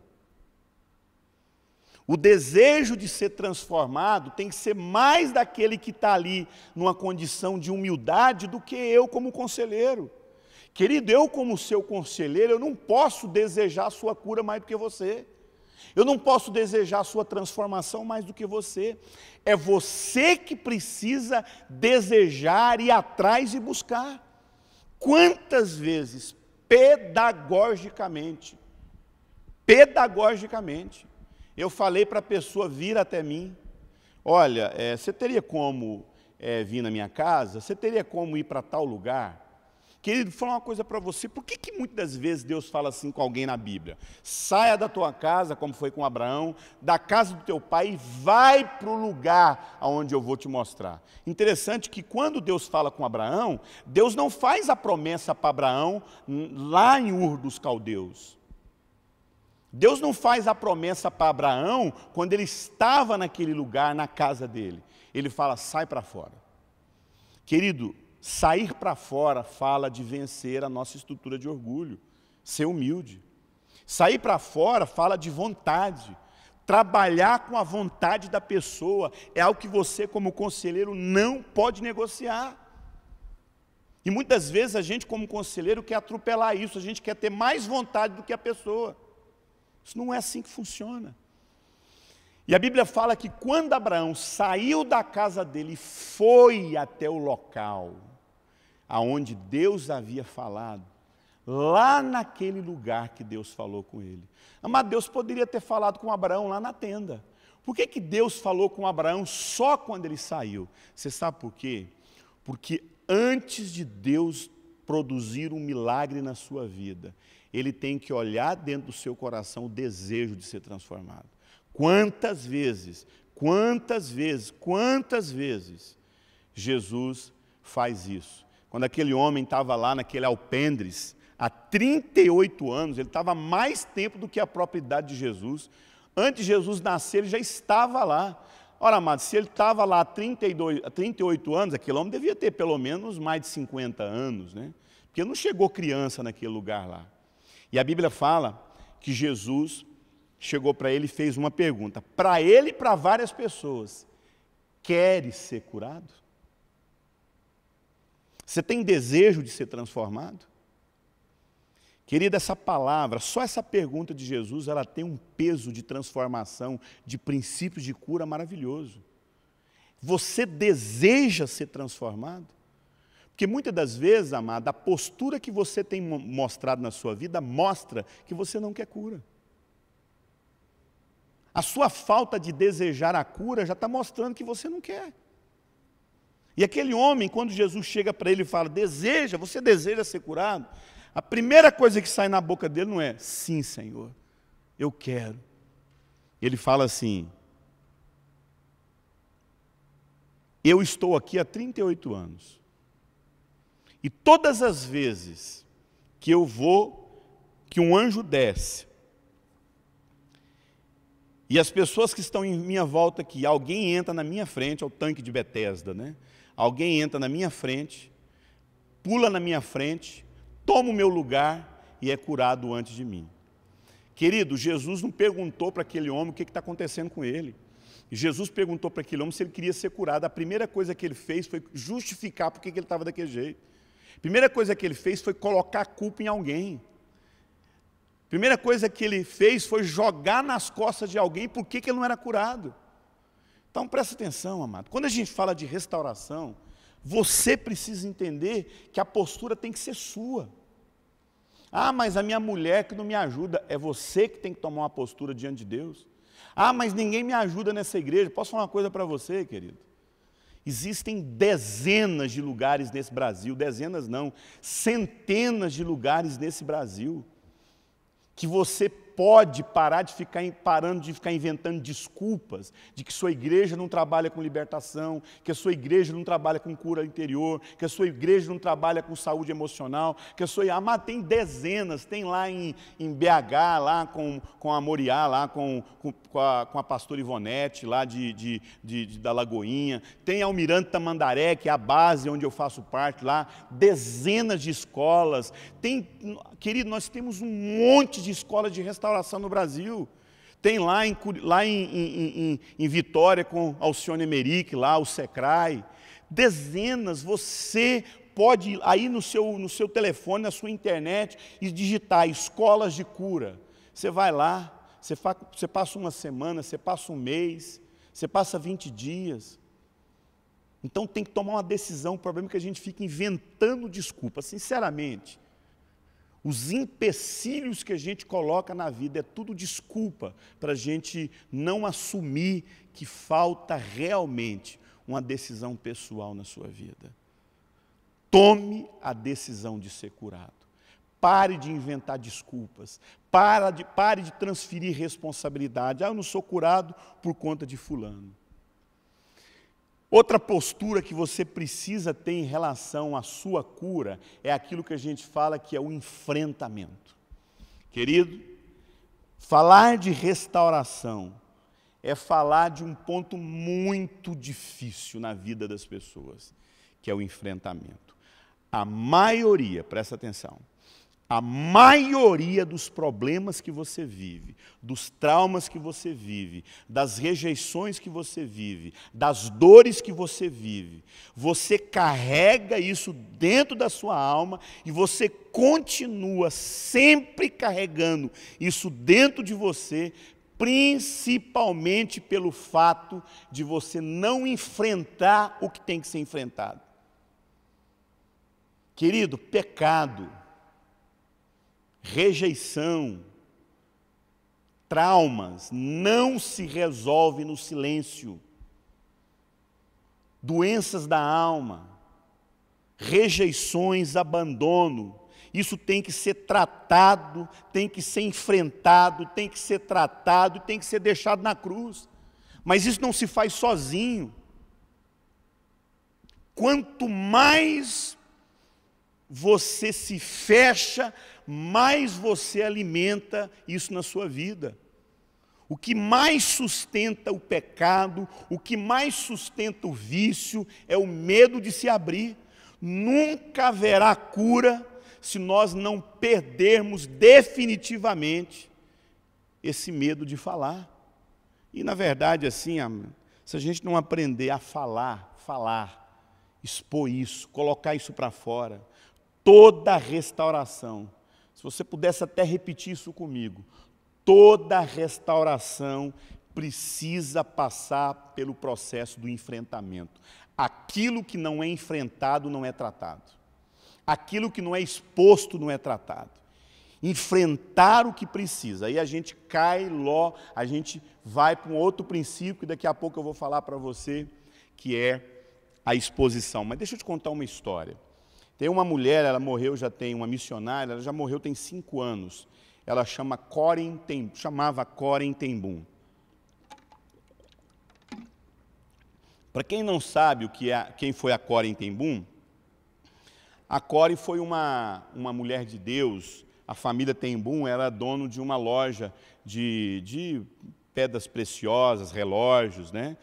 O desejo de ser transformado tem que ser mais daquele que está ali numa condição de humildade do que eu como conselheiro. Querido, eu como seu conselheiro, eu não posso desejar a sua cura mais do que você. Eu não posso desejar a sua transformação mais do que você. É você que precisa desejar, ir atrás e buscar. Quantas vezes, pedagogicamente, eu falei para a pessoa vir até mim, olha, você teria como vir na minha casa? Você teria como ir para tal lugar? Querido, vou falar uma coisa para você, por que muitas das vezes Deus fala assim com alguém na Bíblia? Saia da tua casa, como foi com Abraão, da casa do teu pai e vai para o lugar aonde eu vou te mostrar. Interessante que quando Deus fala com Abraão, Deus não faz a promessa para Abraão lá em Ur dos Caldeus. Deus não faz a promessa para Abraão quando ele estava naquele lugar, na casa dele. Ele fala, sai para fora. Querido, sair para fora fala de vencer a nossa estrutura de orgulho, ser humilde. Sair para fora fala de vontade. Trabalhar com a vontade da pessoa é algo que você, como conselheiro, não pode negociar. E muitas vezes a gente, como conselheiro, quer atropelar isso, a gente quer ter mais vontade do que a pessoa. Isso não é assim que funciona. E a Bíblia fala que quando Abraão saiu da casa dele e foi até o local aonde Deus havia falado, lá naquele lugar que Deus falou com ele. Mas Deus poderia ter falado com Abraão lá na tenda. Por que Deus falou com Abraão só quando ele saiu? Você sabe por quê? Porque antes de Deus produzir um milagre na sua vida, Ele tem que olhar dentro do seu coração o desejo de ser transformado. Quantas vezes Jesus faz isso? Quando aquele homem estava lá naquele alpendres, há 38 anos, ele estava mais tempo do que a própria idade de Jesus. Antes de Jesus nascer, ele já estava lá. Ora, amados, se ele estava lá há 38 anos, aquele homem devia ter pelo menos mais de 50 anos, né? Porque não chegou criança naquele lugar lá. E a Bíblia fala que Jesus chegou para ele e fez uma pergunta, para ele e para várias pessoas: queres ser curado? Você tem desejo de ser transformado? Querida, essa palavra, só essa pergunta de Jesus, ela tem um peso de transformação, de princípios de cura maravilhoso. Você deseja ser transformado? Porque muitas das vezes, amado, a postura que você tem mostrado na sua vida mostra que você não quer cura. A sua falta de desejar a cura já está mostrando que você não quer. E aquele homem, quando Jesus chega para ele e fala, você deseja ser curado? A primeira coisa que sai na boca dele não é, sim, Senhor, eu quero. Ele fala assim, eu estou aqui há 38 anos. E todas as vezes que eu vou, que um anjo desce, e as pessoas que estão em minha volta aqui, alguém entra na minha frente, é o tanque de Betesda, né? Alguém entra na minha frente, pula na minha frente, toma o meu lugar e é curado antes de mim. Querido, Jesus não perguntou para aquele homem o que está acontecendo com ele. Jesus perguntou para aquele homem se ele queria ser curado. A primeira coisa que ele fez foi justificar por que ele estava daquele jeito. A primeira coisa que ele fez foi colocar a culpa em alguém. A primeira coisa que ele fez foi jogar nas costas de alguém por que ele não era curado. Então presta atenção, amado. Quando a gente fala de restauração, você precisa entender que a postura tem que ser sua. Ah, mas a minha mulher que não me ajuda. É você que tem que tomar uma postura diante de Deus. Ah, mas ninguém me ajuda nessa igreja. Posso falar uma coisa para você, querido? Existem dezenas de lugares nesse Brasil, dezenas não, centenas de lugares nesse Brasil, que você pode parando de ficar inventando desculpas de que sua igreja não trabalha com libertação, que a sua igreja não trabalha com cura interior, que a sua igreja não trabalha com saúde emocional, que a sua... Mas tem dezenas, tem lá em BH, lá com a Moriá, lá com a pastora Ivonete, lá da Lagoinha, tem Almirante Tamandaré, que é a base onde eu faço parte lá, dezenas de escolas, querido, nós temos um monte de escolas de restauração no Brasil. Tem lá em Vitória com Alcione Emerick, lá o Secrai, dezenas. Você pode ir aí no seu telefone, na sua internet e digitar escolas de cura. Você vai lá, você passa uma semana, você passa um mês, você passa 20 dias. Então tem que tomar uma decisão. O problema é que a gente fica inventando desculpas, sinceramente. Os empecilhos que a gente coloca na vida é tudo desculpa para a gente não assumir que falta realmente uma decisão pessoal na sua vida. Tome a decisão de ser curado. Pare de inventar desculpas. Pare de transferir responsabilidade. Ah, eu não sou curado por conta de fulano. Outra postura que você precisa ter em relação à sua cura é aquilo que a gente fala que é o enfrentamento. Querido, falar de restauração é falar de um ponto muito difícil na vida das pessoas, que é o enfrentamento. A maioria, presta atenção, a maioria dos problemas que você vive, dos traumas que você vive, das rejeições que você vive, das dores que você vive, você carrega isso dentro da sua alma e você continua sempre carregando isso dentro de você, principalmente pelo fato de você não enfrentar o que tem que ser enfrentado. Querido, pecado, rejeição, traumas, não se resolve no silêncio. Doenças da alma, rejeições, abandono, isso tem que ser tratado, tem que ser enfrentado, tem que ser tratado, tem que ser deixado na cruz. Mas isso não se faz sozinho. Quanto mais você se fecha, mais você alimenta isso na sua vida. O que mais sustenta o pecado, o que mais sustenta o vício, é o medo de se abrir. Nunca haverá cura se nós não perdermos definitivamente esse medo de falar. E na verdade, assim, se a gente não aprender a falar, expor isso, colocar isso para fora, toda restauração, se você pudesse até repetir isso comigo, toda restauração precisa passar pelo processo do enfrentamento. Aquilo que não é enfrentado não é tratado. Aquilo que não é exposto não é tratado. Enfrentar o que precisa. Aí a gente cai, a gente vai para um outro princípio, que daqui a pouco eu vou falar para você, que é a exposição. Mas deixa eu te contar uma história. Tem uma mulher, ela morreu, já tem uma missionária, ela já morreu tem 5 anos. Ela chamava Corien ten Boom. Para quem não sabe quem foi a Corien ten Boom, a Corien foi uma mulher de Deus. A família ten Boom era dono de uma loja de pedras preciosas, relógios, né?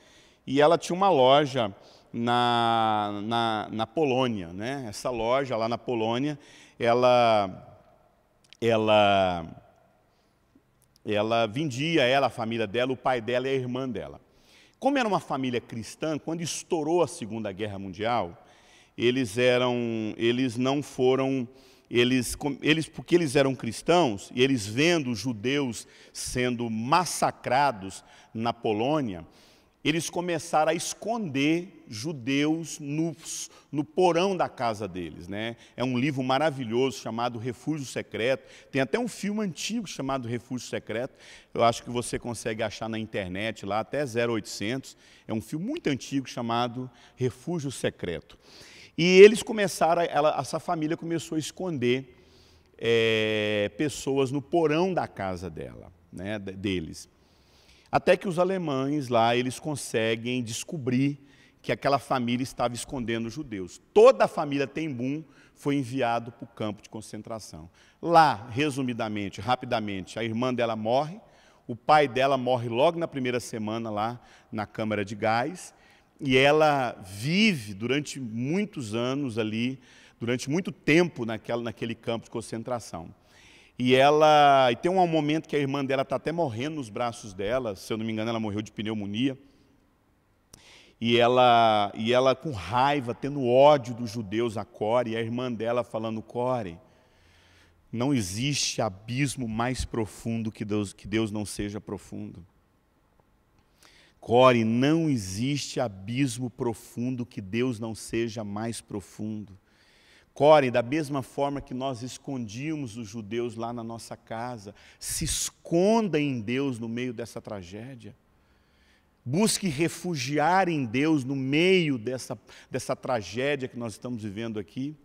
E ela tinha uma loja na Polônia, né? Essa loja lá na Polônia, ela vendia, a família dela, o pai dela e a irmã dela. Como era uma família cristã, quando estourou a Segunda Guerra Mundial, porque eles eram cristãos, e eles vendo os judeus sendo massacrados na Polônia, eles começaram a esconder judeus no porão da casa deles, né? É um livro maravilhoso chamado Refúgio Secreto. Tem até um filme antigo chamado Refúgio Secreto. Eu acho que você consegue achar na internet lá, até 0800. É um filme muito antigo chamado Refúgio Secreto. E eles começaram, essa família começou a esconder pessoas no porão da casa deles. Até que os alemães lá, eles conseguem descobrir que aquela família estava escondendo os judeus. Toda a família ten Boom foi enviada para o campo de concentração. Lá, resumidamente, rapidamente, a irmã dela morre, o pai dela morre logo na primeira semana lá na câmara de gás, e ela vive durante muitos anos ali, durante muito tempo naquele campo de concentração. E tem um momento que a irmã dela está até morrendo nos braços dela, se eu não me engano, ela morreu de pneumonia. E ela com raiva, tendo ódio dos judeus, a Corien, e a irmã dela falando: Corien, não existe abismo mais profundo que Deus não seja profundo. Corien, não existe abismo profundo que Deus não seja mais profundo. Corien, da mesma forma que nós escondíamos os judeus lá na nossa casa, se esconda em Deus no meio dessa tragédia. Busque refugiar em Deus no meio dessa tragédia que nós estamos vivendo aqui.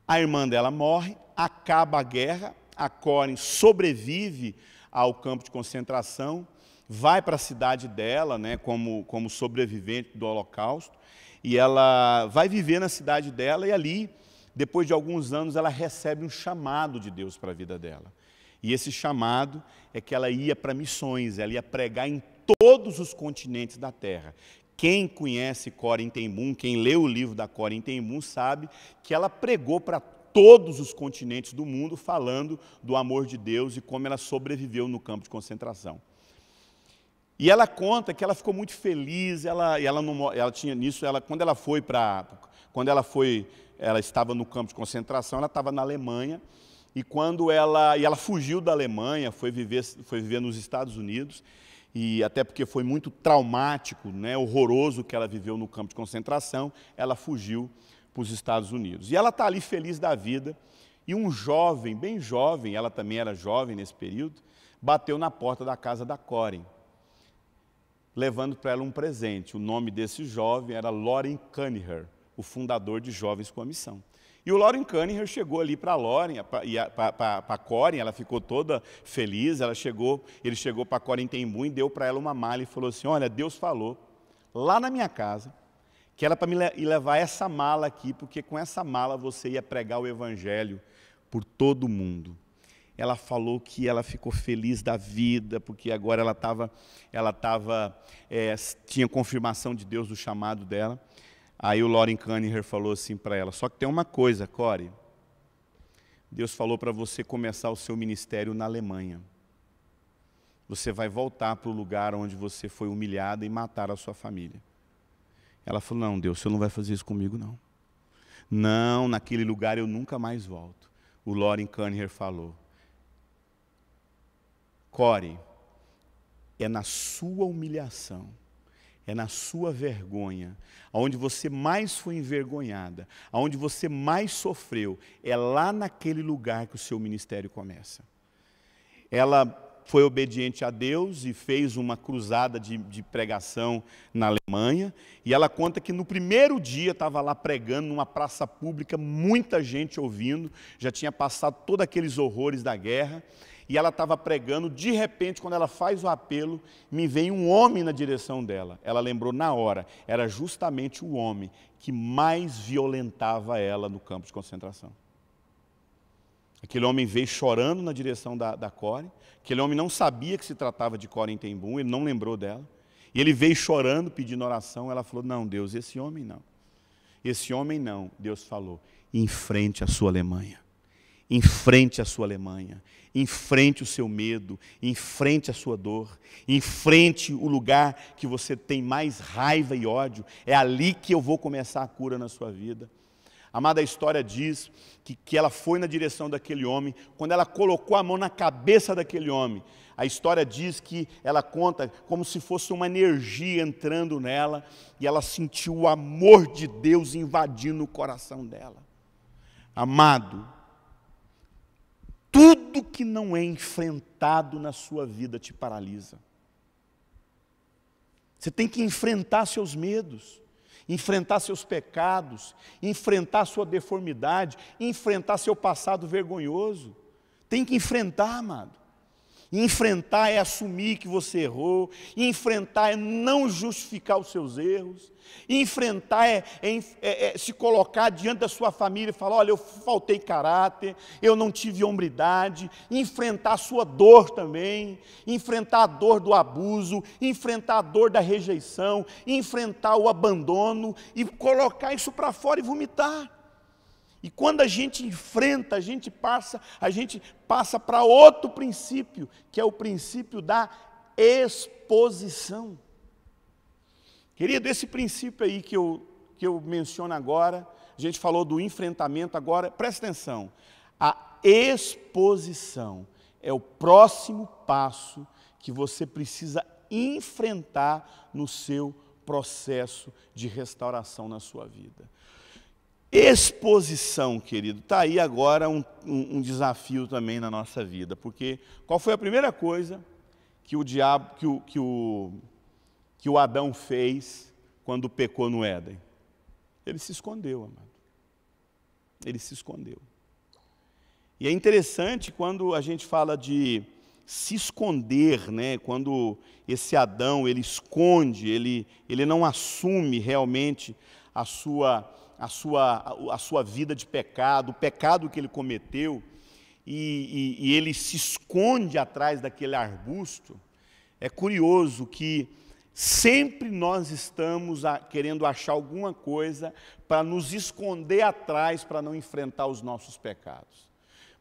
A irmã dela morre, acaba a guerra, a Corien sobrevive ao campo de concentração, vai para a cidade dela, né, como sobrevivente do Holocausto, e ela vai viver na cidade dela, e ali, depois de alguns anos, ela recebe um chamado de Deus para a vida dela. E esse chamado é que ela ia para missões, ela ia pregar em todos os continentes da terra. Quem conhece Corien ten Boom, quem lê o livro da Corien ten Boom, sabe que ela pregou para todos os continentes do mundo, falando do amor de Deus e como ela sobreviveu no campo de concentração. E ela conta que ela ficou muito feliz, ela tinha nisso, quando ela estava no campo de concentração, ela estava na Alemanha, e ela fugiu da Alemanha, foi viver nos Estados Unidos, e até porque foi muito traumático, né, horroroso que ela viveu no campo de concentração, ela fugiu para os Estados Unidos. E ela está ali feliz da vida, e um jovem, bem jovem, ela também era jovem nesse período, bateu na porta da casa da Corey, levando para ela um presente. O nome desse jovem era Loren Cunningham, o fundador de Jovens com a Missão. E o Loren Cunningham chegou ali para a Corey, ela ficou toda feliz, ele chegou para a Corey em Tembu e deu para ela uma mala e falou assim, olha, Deus falou lá na minha casa que era para me levar essa mala aqui, porque com essa mala você ia pregar o evangelho por todo o mundo. Ela falou que ela ficou feliz da vida, porque agora tinha confirmação de Deus do chamado dela. Aí o Loren Cunningham falou assim para ela, só que tem uma coisa, Corey, Deus falou para você começar o seu ministério na Alemanha. Você vai voltar para o lugar onde você foi humilhada e matar a sua família. Ela falou, não, Deus, o Senhor não vai fazer isso comigo, não. Não, naquele lugar eu nunca mais volto. O Loren Cunningham falou, Corey, é na sua humilhação, é na sua vergonha, aonde você mais foi envergonhada, aonde você mais sofreu, é lá naquele lugar que o seu ministério começa. Ela foi obediente a Deus e fez uma cruzada de pregação na Alemanha, e ela conta que no primeiro dia estava lá pregando numa praça pública, muita gente ouvindo, já tinha passado todos aqueles horrores da guerra, e ela estava pregando, de repente, quando ela faz o apelo, me vem um homem na direção dela. Ela lembrou na hora, era justamente o homem que mais violentava ela no campo de concentração. Aquele homem veio chorando na direção da Corey, aquele homem não sabia que se tratava de Corey em Tembu, ele não lembrou dela, e ele veio chorando, pedindo oração, ela falou, não, Deus, esse homem não, Deus falou, enfrente a sua Alemanha. Enfrente a sua Alemanha, enfrente o seu medo, enfrente a sua dor, enfrente o lugar que você tem mais raiva e ódio, é ali que eu vou começar a cura na sua vida. Amada, a história diz que ela foi na direção daquele homem, quando ela colocou a mão na cabeça daquele homem, a história diz que ela conta como se fosse uma energia entrando nela, e ela sentiu o amor de Deus invadindo o coração dela. Amado, tudo que não é enfrentado na sua vida te paralisa. Você tem que enfrentar seus medos, enfrentar seus pecados, enfrentar sua deformidade, enfrentar seu passado vergonhoso. Tem que enfrentar, amado. Enfrentar é assumir que você errou, enfrentar é não justificar os seus erros, enfrentar é se colocar diante da sua família e falar, olha, eu faltei caráter, eu não tive hombridade, enfrentar a sua dor também, enfrentar a dor do abuso, enfrentar a dor da rejeição, enfrentar o abandono e colocar isso para fora e vomitar. E quando a gente enfrenta, a gente passa para outro princípio, que é o princípio da exposição. Querido, esse princípio aí que eu menciono agora, a gente falou do enfrentamento agora, presta atenção, a exposição é o próximo passo que você precisa enfrentar no seu processo de restauração na sua vida. Exposição, querido, está aí agora um desafio também na nossa vida, porque qual foi a primeira coisa que o Adão fez quando pecou no Éden? Ele se escondeu, amado. Ele se escondeu. E é interessante quando a gente fala de se esconder, né? Quando esse Adão, ele esconde, ele não assume realmente a sua vida de pecado, o pecado que ele cometeu, e ele se esconde atrás daquele arbusto. É curioso que Sempre nós estamos querendo achar alguma coisa para nos esconder atrás, para não enfrentar os nossos pecados.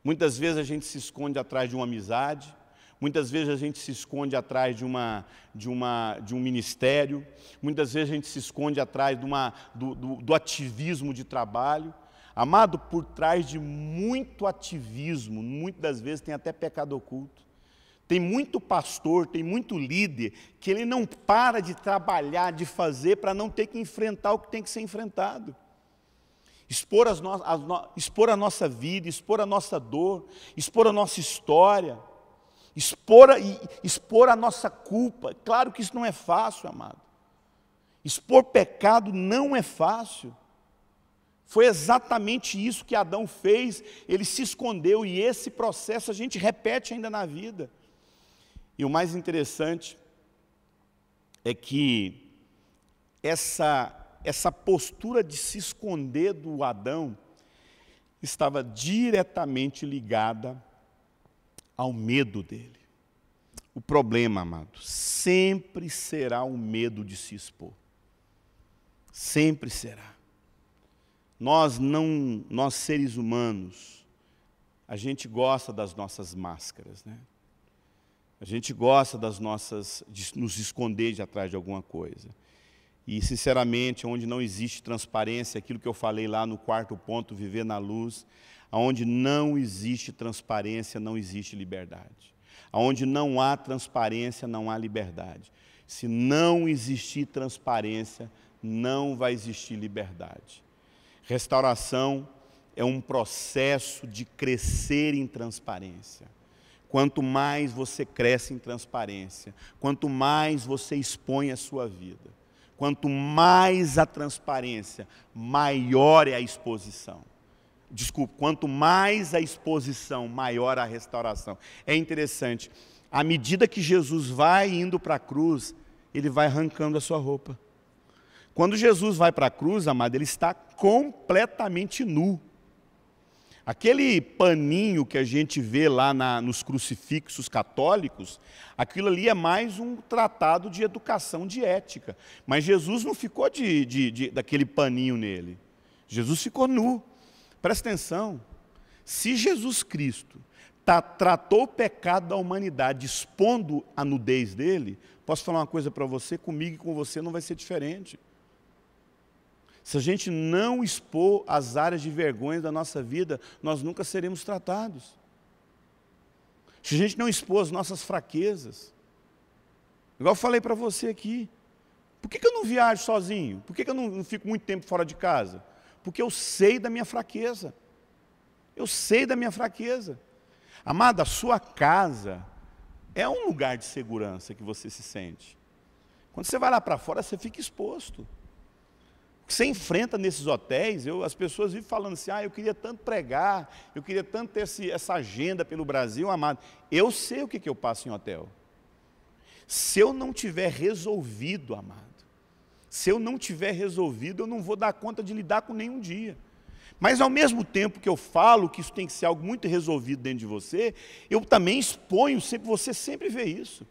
Muitas vezes a gente se esconde atrás de uma amizade, muitas vezes a gente se esconde atrás de um ministério, muitas vezes a gente se esconde atrás do ativismo de trabalho. Amado, por trás de muito ativismo, muitas das vezes tem até pecado oculto. Tem muito pastor, tem muito líder, que ele não para de trabalhar, de fazer, para não ter que enfrentar o que tem que ser enfrentado. Expor a nossa vida, expor a nossa dor, expor a nossa história, expor a nossa culpa. Claro que isso não é fácil, amado. Expor pecado não é fácil. Foi exatamente isso que Adão fez, ele se escondeu, e esse processo a gente repete ainda na vida. E o mais interessante é que essa postura de se esconder do Adão estava diretamente ligada ao medo dele. O problema, amado, sempre será o medo de se expor. Sempre será. Nós seres humanos, a gente gosta das nossas máscaras, né? A gente gosta de nos esconder de atrás de alguma coisa. E, sinceramente, onde não existe transparência, aquilo que eu falei lá no quarto ponto, viver na luz, onde não existe transparência, não existe liberdade. Onde não há transparência, não há liberdade. Se não existir transparência, não vai existir liberdade. Restauração é um processo de crescer em transparência. Quanto mais você cresce em transparência, quanto mais você expõe a sua vida, quanto mais a transparência, maior é a exposição. Desculpe, quanto mais a exposição, maior a restauração. É interessante, à medida que Jesus vai indo para a cruz, ele vai arrancando a sua roupa. Quando Jesus vai para a cruz, amado, ele está completamente nu. Aquele paninho que a gente vê lá nos crucifixos católicos, aquilo ali é mais um tratado de educação, de ética. Mas Jesus não ficou daquele paninho nele. Jesus ficou nu. Presta atenção. Se Jesus Cristo tratou o pecado da humanidade expondo a nudez dele, posso falar uma coisa para você, comigo e com você não vai ser diferente. Se a gente não expor as áreas de vergonha da nossa vida, nós nunca seremos tratados. Se a gente não expor as nossas fraquezas, igual eu falei para você aqui, por que eu não viajo sozinho? Por que eu não fico muito tempo fora de casa? Porque eu sei da minha fraqueza. Eu sei da minha fraqueza. Amada, a sua casa é um lugar de segurança que você se sente. Quando você vai lá para fora, você fica exposto. Você enfrenta nesses hotéis, as pessoas vivem falando assim, eu queria tanto pregar, eu queria tanto ter essa agenda pelo Brasil, amado. Eu sei o que eu passo em hotel. Se eu não tiver resolvido, amado, se eu não tiver resolvido, eu não vou dar conta de lidar com nenhum dia. Mas ao mesmo tempo que eu falo que isso tem que ser algo muito resolvido dentro de você, eu também exponho, você sempre vê isso,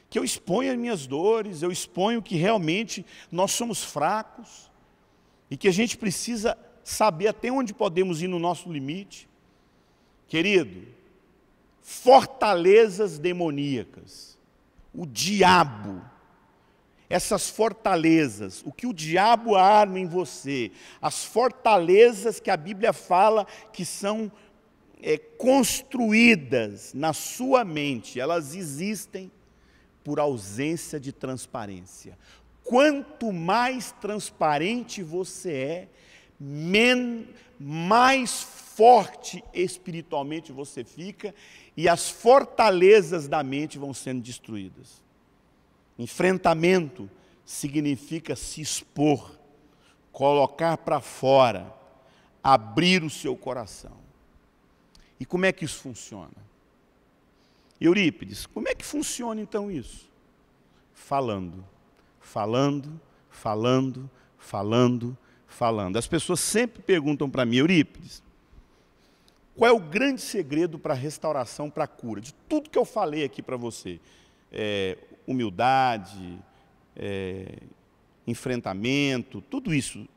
que eu exponho as minhas dores, eu exponho que realmente nós somos fracos, e que a gente precisa saber até onde podemos ir no nosso limite. Querido, fortalezas demoníacas, o diabo, essas fortalezas, o que o diabo arma em você, as fortalezas que a Bíblia fala que são construídas na sua mente, elas existem por ausência de transparência. Quanto mais transparente você mais forte espiritualmente você fica e as fortalezas da mente vão sendo destruídas. Enfrentamento significa se expor, colocar para fora, abrir o seu coração. E como é que isso funciona? Eurípides, como é que funciona então isso? Falando. Falando, falando, falando, falando. As pessoas sempre perguntam para mim, Eurípides, qual é o grande segredo para a restauração, para a cura? De tudo que eu falei aqui para você, humildade, enfrentamento, tudo isso.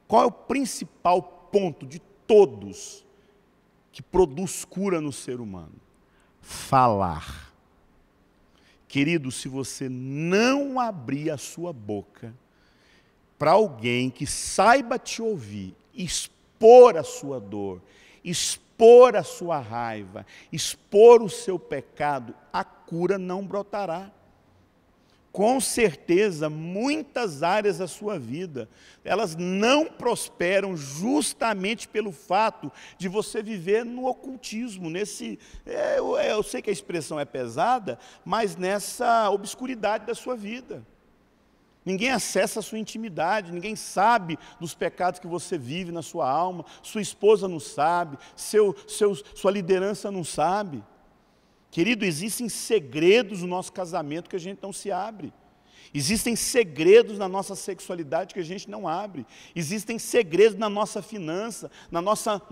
Qual é o principal ponto de todos que produz cura no ser humano? Falar. Querido, se você não abrir a sua boca para alguém que saiba te ouvir, expor a sua dor, expor a sua raiva, expor o seu pecado, a cura não brotará. Com certeza, muitas áreas da sua vida, elas não prosperam justamente pelo fato de você viver no ocultismo, eu sei que a expressão é pesada, mas nessa obscuridade da sua vida. Ninguém acessa a sua intimidade, ninguém sabe dos pecados que você vive na sua alma, sua esposa não sabe, sua liderança não sabe. Querido, existem segredos no nosso casamento que a gente não se abre. Existem segredos na nossa sexualidade que a gente não abre. Existem segredos na nossa finança, na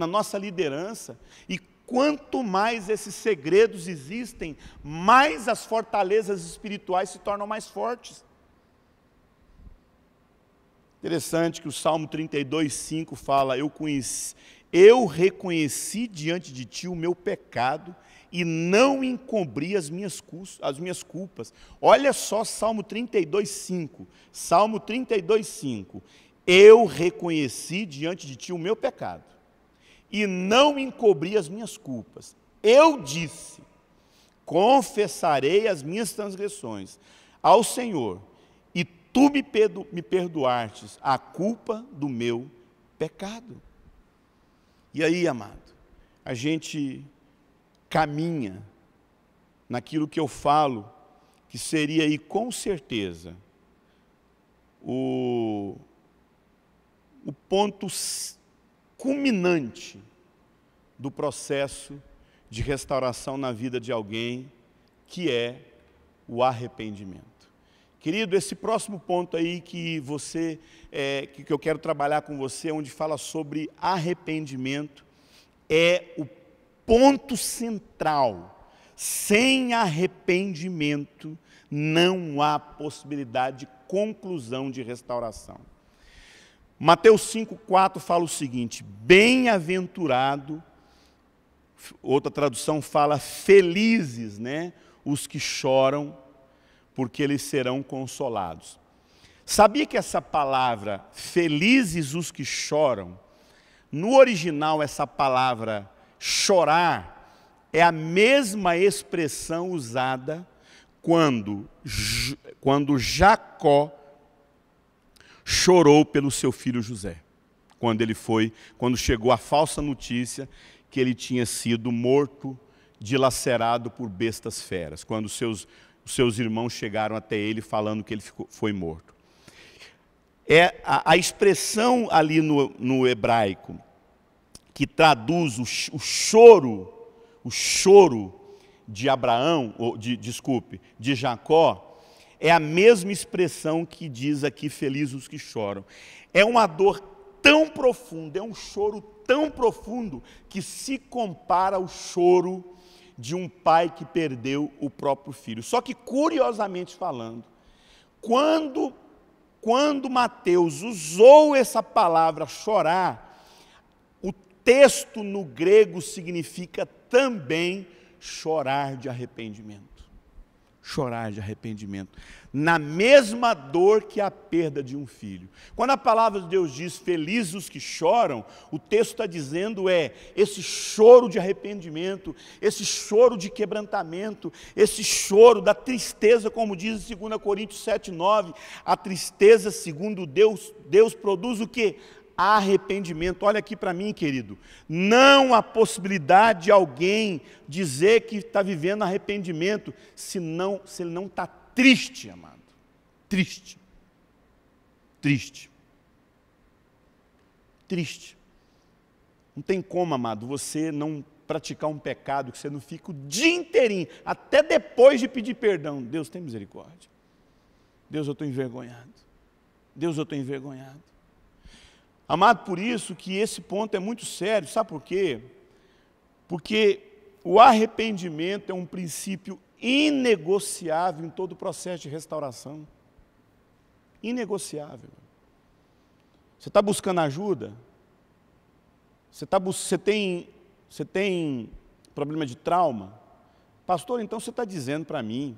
nossa liderança. E quanto mais esses segredos existem, mais as fortalezas espirituais se tornam mais fortes. Interessante que o Salmo 32:5 fala: eu reconheci diante de ti o meu pecado e não encobri as minhas culpas. Olha só Salmo 32:5. Salmo 32:5. Eu reconheci diante de ti o meu pecado e não encobri as minhas culpas. Eu disse: confessarei as minhas transgressões ao Senhor, e tu me perdoastes a culpa do meu pecado. E aí, amado, a gente caminha naquilo que eu falo, que seria aí com certeza o ponto culminante do processo de restauração na vida de alguém, que é o arrependimento. Querido, esse próximo ponto aí que eu quero trabalhar com você, onde fala sobre arrependimento, é o ponto central. Sem arrependimento, não há possibilidade de conclusão de restauração. Mateus 5:4 fala o seguinte: bem-aventurado, outra tradução fala felizes, os que choram, porque eles serão consolados. Sabia que essa palavra, felizes os que choram, no original essa palavra chorar é a mesma expressão usada quando Jacó chorou pelo seu filho José, quando chegou a falsa notícia que ele tinha sido morto, dilacerado por bestas feras, quando os seus irmãos chegaram até ele falando que ele foi morto. A expressão ali no hebraico que traduz o choro de de Jacó, é a mesma expressão que diz aqui, felizes os que choram. É uma dor tão profunda, é um choro tão profundo, que se compara ao choro de um pai que perdeu o próprio filho. Só que, curiosamente falando, quando Mateus usou essa palavra chorar, o texto no grego significa também chorar de arrependimento. Chorar de arrependimento. Na mesma dor que a perda de um filho. Quando a palavra de Deus diz felizes os que choram, o texto está dizendo esse choro de arrependimento, esse choro de quebrantamento, esse choro da tristeza, como diz em 2 Coríntios 7:9, a tristeza segundo Deus produz o quê? Arrependimento. Olha aqui para mim, querido, não há possibilidade de alguém dizer que está vivendo arrependimento se ele não está triste, amado. Triste. Não tem como, amado, você não praticar um pecado que você não fica o dia inteirinho, até depois de pedir perdão. Deus, tem misericórdia. Deus, eu estou envergonhado. Deus, eu estou envergonhado. Amado, por isso que esse ponto é muito sério. Sabe por quê? Porque o arrependimento é um princípio inegociável em todo o processo de restauração. Inegociável. Você está buscando ajuda? Você tem problema de trauma? Pastor, então você está dizendo para mim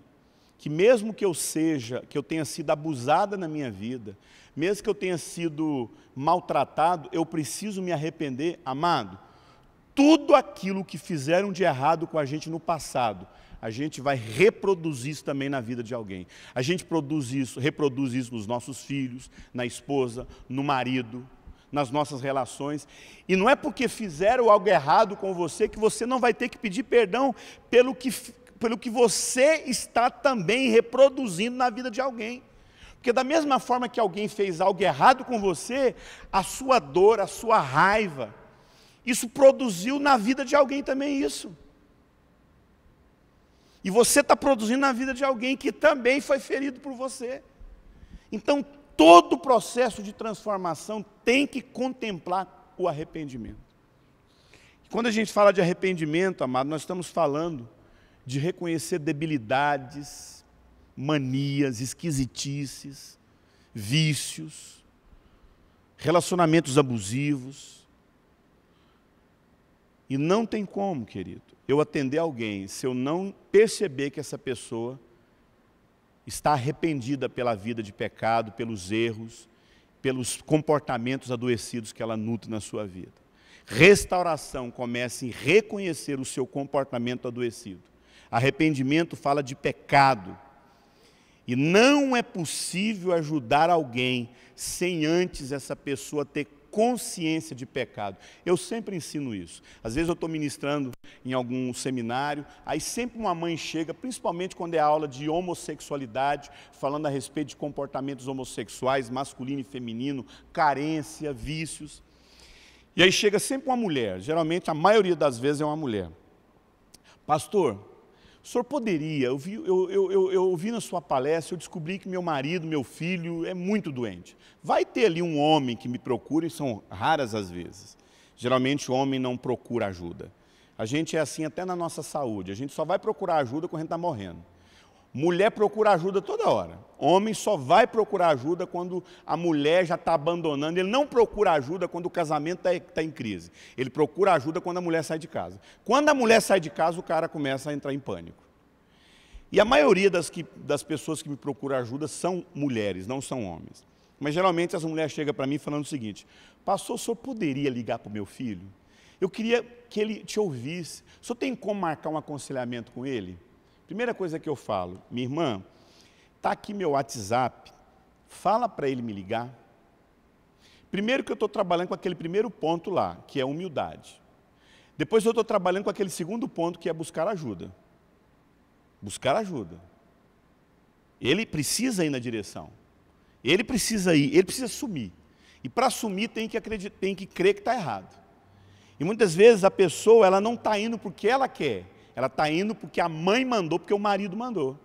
que mesmo que eu tenha sido abusada na minha vida, mesmo que eu tenha sido maltratado, eu preciso me arrepender? Amado, tudo aquilo que fizeram de errado com a gente no passado, a gente vai reproduzir isso também na vida de alguém. A gente reproduz isso nos nossos filhos, na esposa, no marido, nas nossas relações. E não é porque fizeram algo errado com você que você não vai ter que pedir perdão pelo que você está também reproduzindo na vida de alguém. Porque da mesma forma que alguém fez algo errado com você, a sua dor, a sua raiva, isso produziu na vida de alguém também isso. E você está produzindo na vida de alguém que também foi ferido por você. Então, todo o processo de transformação tem que contemplar o arrependimento. Quando a gente fala de arrependimento, amado, nós estamos falando de reconhecer debilidades, manias, esquisitices, vícios, relacionamentos abusivos. E não tem como, querido, eu atender alguém se eu não perceber que essa pessoa está arrependida pela vida de pecado, pelos erros, pelos comportamentos adoecidos que ela nutre na sua vida. Restauração começa em reconhecer o seu comportamento adoecido. Arrependimento fala de pecado. E não é possível ajudar alguém sem antes essa pessoa ter consciência de pecado. Eu sempre ensino isso. Às vezes eu estou ministrando em algum seminário, aí sempre uma mãe chega, principalmente quando é aula de homossexualidade, falando a respeito de comportamentos homossexuais, masculino e feminino, carência, vícios. E aí chega sempre uma mulher, geralmente a maioria das vezes é uma mulher. Pastor, o senhor poderia, eu vi na sua palestra, eu descobri que meu marido, meu filho é muito doente. Vai ter ali um homem que me procura, e são raras as vezes. Geralmente o homem não procura ajuda. A gente é assim até na nossa saúde, a gente só vai procurar ajuda quando a gente está morrendo. Mulher procura ajuda toda hora. Homem só vai procurar ajuda quando a mulher já está abandonando. Ele não procura ajuda quando o casamento está em crise. Ele procura ajuda quando a mulher sai de casa. Quando a mulher sai de casa, o cara começa a entrar em pânico. E a maioria das pessoas que me procuram ajuda são mulheres, não são homens. Mas geralmente as mulheres chegam para mim falando o seguinte: pastor, o senhor poderia ligar para o meu filho? Eu queria que ele te ouvisse. O senhor tem como marcar um aconselhamento com ele? Primeira coisa que eu falo: minha irmã, está aqui meu WhatsApp, fala para ele me ligar. Primeiro que eu estou trabalhando com aquele primeiro ponto lá, que é humildade. Depois eu estou trabalhando com aquele segundo ponto, que é buscar ajuda. Buscar ajuda. Ele precisa ir na direção. Ele precisa ir, ele precisa assumir. E para assumir tem que crer que está errado. E muitas vezes a pessoa ela não está indo porque ela quer. Ela está indo porque a mãe mandou, porque o marido mandou.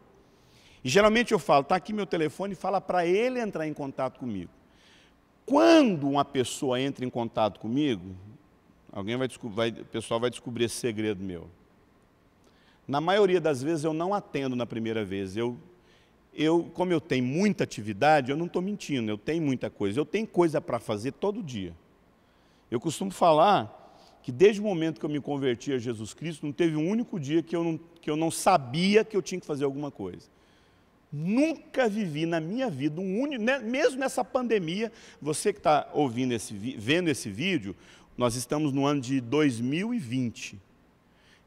E geralmente eu falo, está aqui meu telefone, fala para ele entrar em contato comigo. Quando uma pessoa entra em contato comigo, o pessoal vai descobrir esse segredo meu. Na maioria das vezes eu não atendo na primeira vez. Como eu tenho muita atividade, eu não estou mentindo, eu tenho muita coisa. Eu tenho coisa para fazer todo dia. Eu costumo falar que desde o momento que eu me converti a Jesus Cristo, não teve um único dia que eu não sabia que eu tinha que fazer alguma coisa. Nunca vivi na minha vida, mesmo nessa pandemia, você que está vendo esse vídeo, nós estamos no ano de 2020.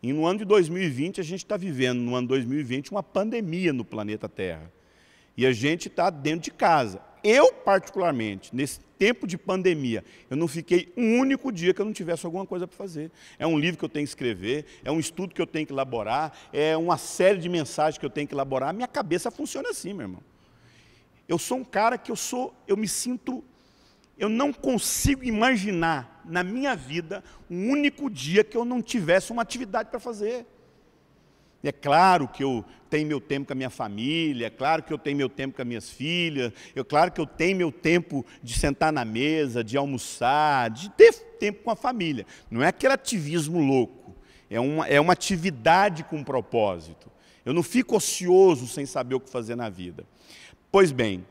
E no ano de 2020, a gente está vivendo, no ano de 2020, uma pandemia no planeta Terra. E a gente está dentro de casa. Eu, particularmente, nesse tempo de pandemia, eu não fiquei um único dia que eu não tivesse alguma coisa para fazer. É um livro que eu tenho que escrever, é um estudo que eu tenho que elaborar, é uma série de mensagens que eu tenho que elaborar. Minha cabeça funciona assim, meu irmão. Eu sou um cara que eu não consigo imaginar na minha vida um único dia que eu não tivesse uma atividade para fazer. É claro que eu tenho meu tempo com a minha família, é claro que eu tenho meu tempo com as minhas filhas, é claro que eu tenho meu tempo de sentar na mesa, de almoçar, de ter tempo com a família. Não é aquele ativismo louco, é uma atividade com propósito. Eu não fico ocioso sem saber o que fazer na vida. Pois bem,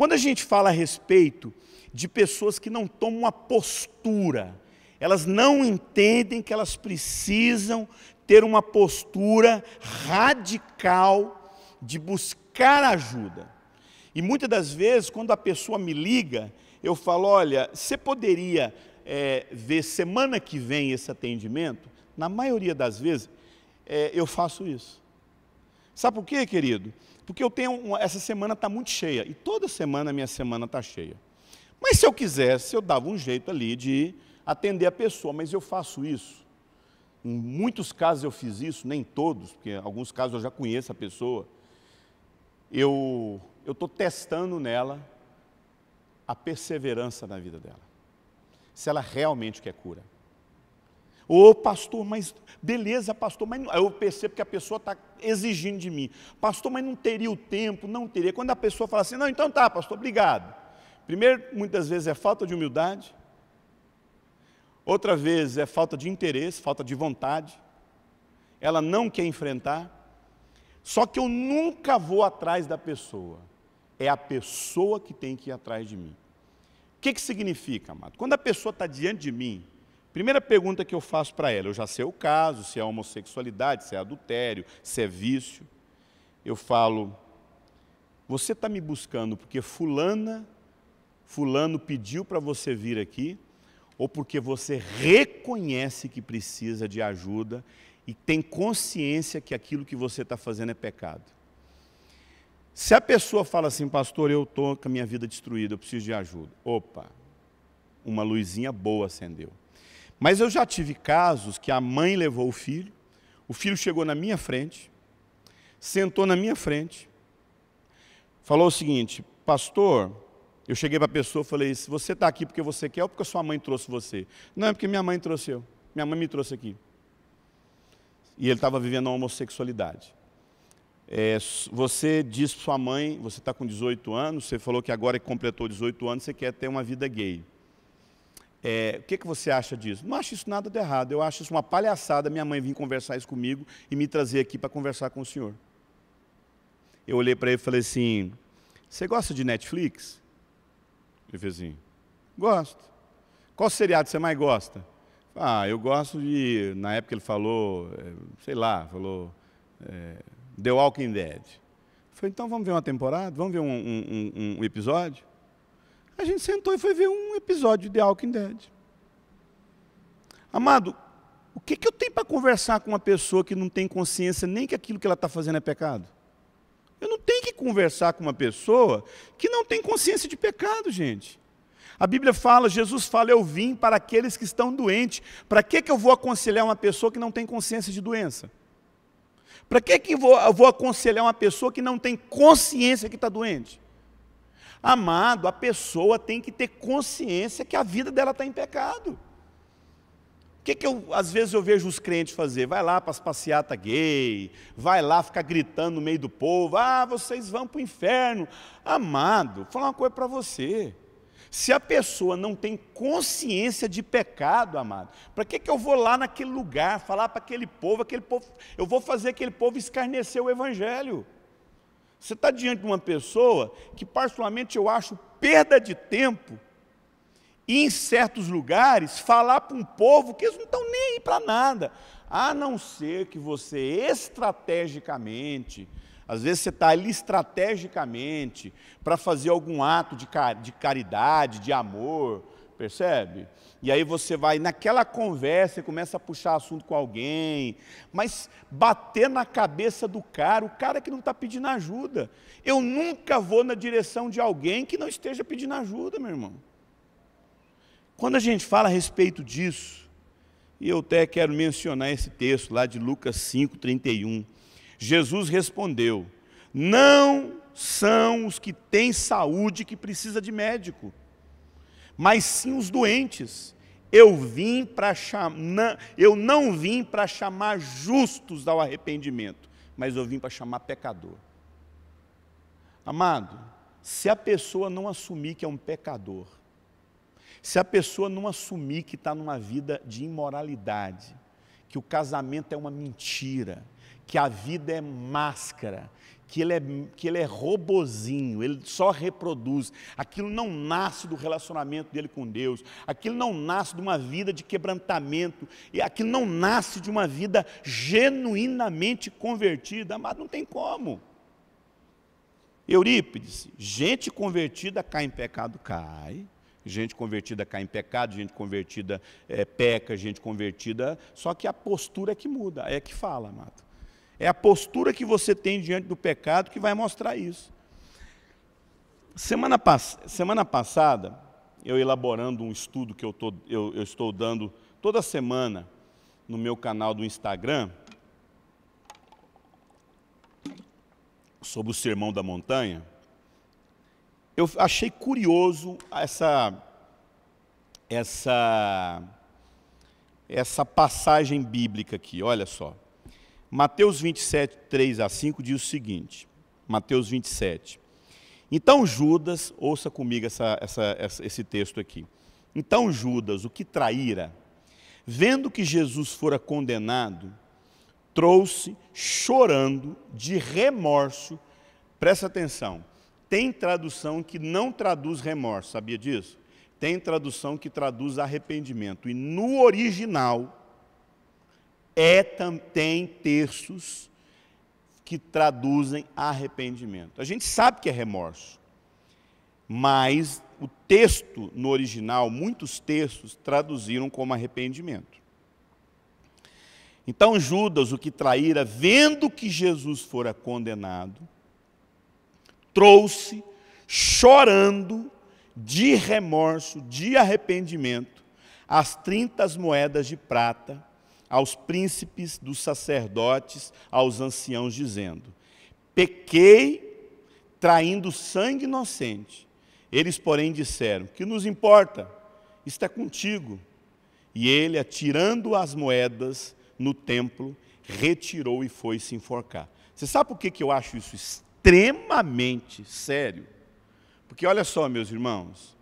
Quando a gente fala a respeito de pessoas que não tomam uma postura, elas não entendem que elas precisam ter uma postura radical de buscar ajuda. E muitas das vezes, quando a pessoa me liga, eu falo, olha, você poderia ver semana que vem esse atendimento? Na maioria das vezes, eu faço isso. Sabe por quê, querido? Porque essa semana está muito cheia, e toda semana a minha semana está cheia. Mas se eu quisesse, eu dava um jeito ali de atender a pessoa, mas eu faço isso. Em muitos casos eu fiz isso, nem todos, porque em alguns casos eu já conheço a pessoa. Eu estou testando nela a perseverança na vida dela. Se ela realmente quer cura. Ô pastor, mas beleza pastor, mas não, eu percebo que a pessoa está exigindo de mim. Pastor, mas não teria o tempo, não teria. Quando a pessoa fala assim, não, então tá pastor, obrigado. Primeiro, muitas vezes é falta de humildade. Outra vez é falta de interesse, falta de vontade. Ela não quer enfrentar. Só que eu nunca vou atrás da pessoa. É a pessoa que tem que ir atrás de mim. O que significa, amado? Quando a pessoa está diante de mim, primeira pergunta que eu faço para ela, eu já sei o caso, se é homossexualidade, se é adultério, se é vício. Eu falo, você está me buscando porque fulano pediu para você vir aqui, ou porque você reconhece que precisa de ajuda e tem consciência que aquilo que você está fazendo é pecado. Se a pessoa fala assim, pastor, eu estou com a minha vida destruída, eu preciso de ajuda. Opa, uma luzinha boa acendeu. Mas eu já tive casos que a mãe levou o filho chegou na minha frente, sentou na minha frente, falou o seguinte, pastor, eu cheguei para a pessoa e falei, se você está aqui porque você quer ou porque sua mãe trouxe você? Não, é porque minha mãe trouxe eu, minha mãe me trouxe aqui. E ele estava vivendo a homossexualidade. Você disse para sua mãe, você está com 18 anos, você falou que agora que completou 18 anos, você quer ter uma vida gay. O que você acha disso? Não acho isso nada de errado, eu acho isso uma palhaçada, minha mãe vir conversar isso comigo e me trazer aqui para conversar com o senhor. Eu olhei para ele e falei assim, você gosta de Netflix? Ele fez assim, gosto. Qual seriado você mais gosta? Eu gosto de, na época ele falou, The Walking Dead. Eu falei, então vamos ver uma temporada? Vamos ver um episódio? A gente sentou e foi ver um episódio de The Walking Dead. Amado, o que eu tenho para conversar com uma pessoa que não tem consciência nem que aquilo que ela está fazendo é pecado? Eu não tenho que conversar com uma pessoa que não tem consciência de pecado, gente. A Bíblia fala, Jesus fala, eu vim para aqueles que estão doentes. Para que eu vou aconselhar uma pessoa que não tem consciência de doença? Para que eu vou aconselhar uma pessoa que não tem consciência que está doente? Amado, a pessoa tem que ter consciência que a vida dela está em pecado. Às vezes eu vejo os crentes fazer? Vai lá para as passeatas gay, vai lá ficar gritando no meio do povo, vocês vão para o inferno. Amado, vou falar uma coisa para você. Se a pessoa não tem consciência de pecado, amado, para que eu vou lá naquele lugar, falar para aquele povo, eu vou fazer aquele povo escarnecer o Evangelho. Você está diante de uma pessoa que, particularmente, eu acho perda de tempo, e em certos lugares, falar para um povo que eles não estão nem aí para nada, a não ser que você estrategicamente, às vezes você está ali estrategicamente para fazer algum ato de caridade, de amor, percebe? E aí você vai naquela conversa e começa a puxar assunto com alguém, mas bater na cabeça do cara, o cara que não está pedindo ajuda. Eu nunca vou na direção de alguém que não esteja pedindo ajuda, meu irmão. Quando a gente fala a respeito disso, e eu até quero mencionar esse texto lá de Lucas 5:31, Jesus respondeu, não são os que têm saúde que precisam de médico, mas sim os doentes. Eu não vim para chamar justos ao arrependimento, mas eu vim para chamar pecador. Amado, se a pessoa não assumir que é um pecador, se a pessoa não assumir que está numa vida de imoralidade, que o casamento é uma mentira, que a vida é máscara, que ele é robozinho, ele só reproduz. Aquilo não nasce do relacionamento dele com Deus, aquilo não nasce de uma vida de quebrantamento, e aquilo não nasce de uma vida genuinamente convertida. Amado, não tem como. Eurípides, gente convertida cai em pecado, cai. Gente convertida cai em pecado, gente convertida peca, gente convertida... Só que a postura é que muda, é que fala, amado. É a postura que você tem diante do pecado que vai mostrar isso. Semana passada, eu elaborando um estudo que eu estou dando toda semana no meu canal do Instagram, sobre o Sermão da Montanha, eu achei curioso essa passagem bíblica aqui, olha só. Mateus 27, 3 a 5 diz o seguinte, Mateus 27. Então Judas, ouça comigo esse texto aqui. Então Judas, o que traíra, vendo que Jesus fora condenado, trouxe chorando de remorso. Presta atenção, tem tradução que não traduz remorso, sabia disso? Tem tradução que traduz arrependimento. E no original, tem textos que traduzem arrependimento. A gente sabe que é remorso, mas o texto no original, muitos textos traduziram como arrependimento. Então Judas, o que traíra, vendo que Jesus fora condenado, trouxe, chorando, de remorso, de arrependimento, as 30 moedas de prata, aos príncipes dos sacerdotes, aos anciãos, dizendo: pequei, traindo sangue inocente. Eles, porém, disseram: que nos importa? Isto é contigo. E ele, atirando as moedas no templo, retirou e foi se enforcar. Você sabe por que eu acho isso extremamente sério? Porque olha só, meus irmãos,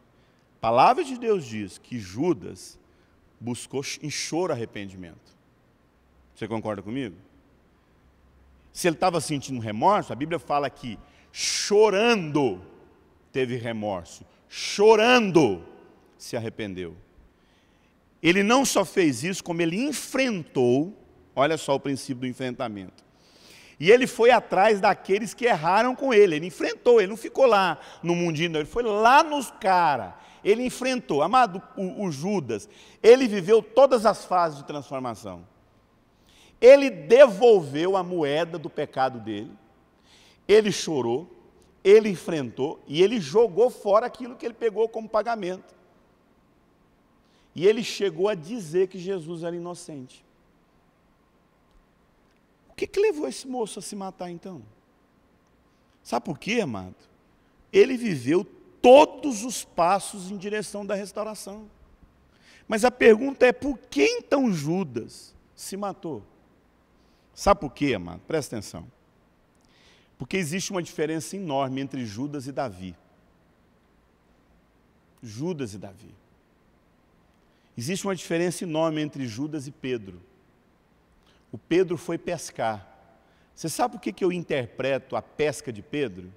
a palavra de Deus diz que Judas buscou em choro arrependimento. Você concorda comigo? Se ele estava sentindo remorso, a Bíblia fala que chorando teve remorso, chorando se arrependeu. Ele não só fez isso, como ele enfrentou, olha só o princípio do enfrentamento. E ele foi atrás daqueles que erraram com ele enfrentou, ele não ficou lá no mundinho, não, ele foi lá nos caras, ele enfrentou. Amado, o Judas, ele viveu todas as fases de transformação. Ele devolveu a moeda do pecado dele, ele chorou, ele enfrentou e ele jogou fora aquilo que ele pegou como pagamento. E ele chegou a dizer que Jesus era inocente. O que levou esse moço a se matar então? Sabe por quê, amado? Ele viveu todos os passos em direção da restauração. Mas a pergunta é, por que então Judas se matou? Sabe por quê, amado? Presta atenção. Porque existe uma diferença enorme entre Judas e Davi. Judas e Davi. Existe uma diferença enorme entre Judas e Pedro. O Pedro foi pescar. Você sabe por que eu interpreto a pesca de Pedro?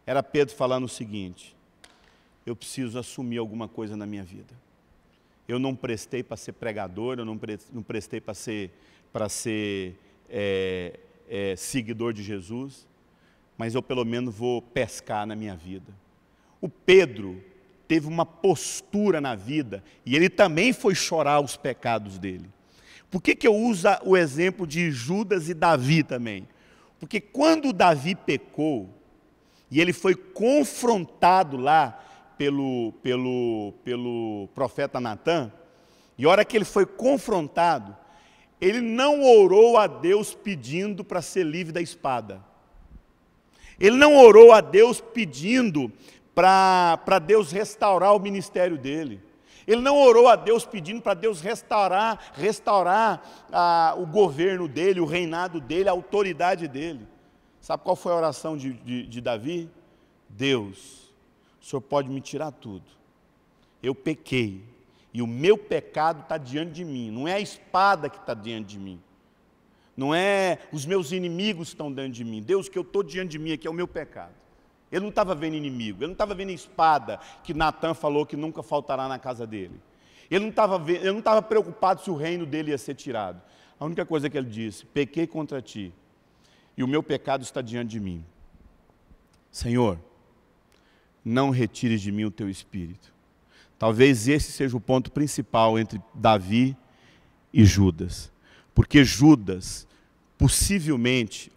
Era Pedro falando o seguinte: eu preciso assumir alguma coisa na minha vida. Eu não prestei para ser pregador, eu não prestei para ser seguidor de Jesus, mas eu pelo menos vou pescar na minha vida. O Pedro teve uma postura na vida e ele também foi chorar os pecados dele. Por que eu uso o exemplo de Judas e Davi também? Porque quando Davi pecou e ele foi confrontado lá pelo profeta Natã, e a hora que ele foi confrontado, ele não orou a Deus pedindo para ser livre da espada. Ele não orou a Deus pedindo para Deus restaurar o ministério dele. Ele não orou a Deus pedindo para Deus restaurar o governo dele, o reinado dele, a autoridade dele. Sabe qual foi a oração de Davi? Deus, o Senhor pode me tirar tudo. Eu pequei. E o meu pecado está diante de mim. Não é a espada que está diante de mim. Não é os meus inimigos que estão dentro de mim. Deus, que eu estou diante de mim aqui é o meu pecado. Ele não estava vendo inimigo, ele não estava vendo a espada que Natã falou que nunca faltará na casa dele. Ele não estava preocupado se o reino dele ia ser tirado. A única coisa que ele disse: pequei contra ti, e o meu pecado está diante de mim. Senhor, não retires de mim o teu espírito. Talvez esse seja o ponto principal entre Davi e Judas. Porque Judas, possivelmente,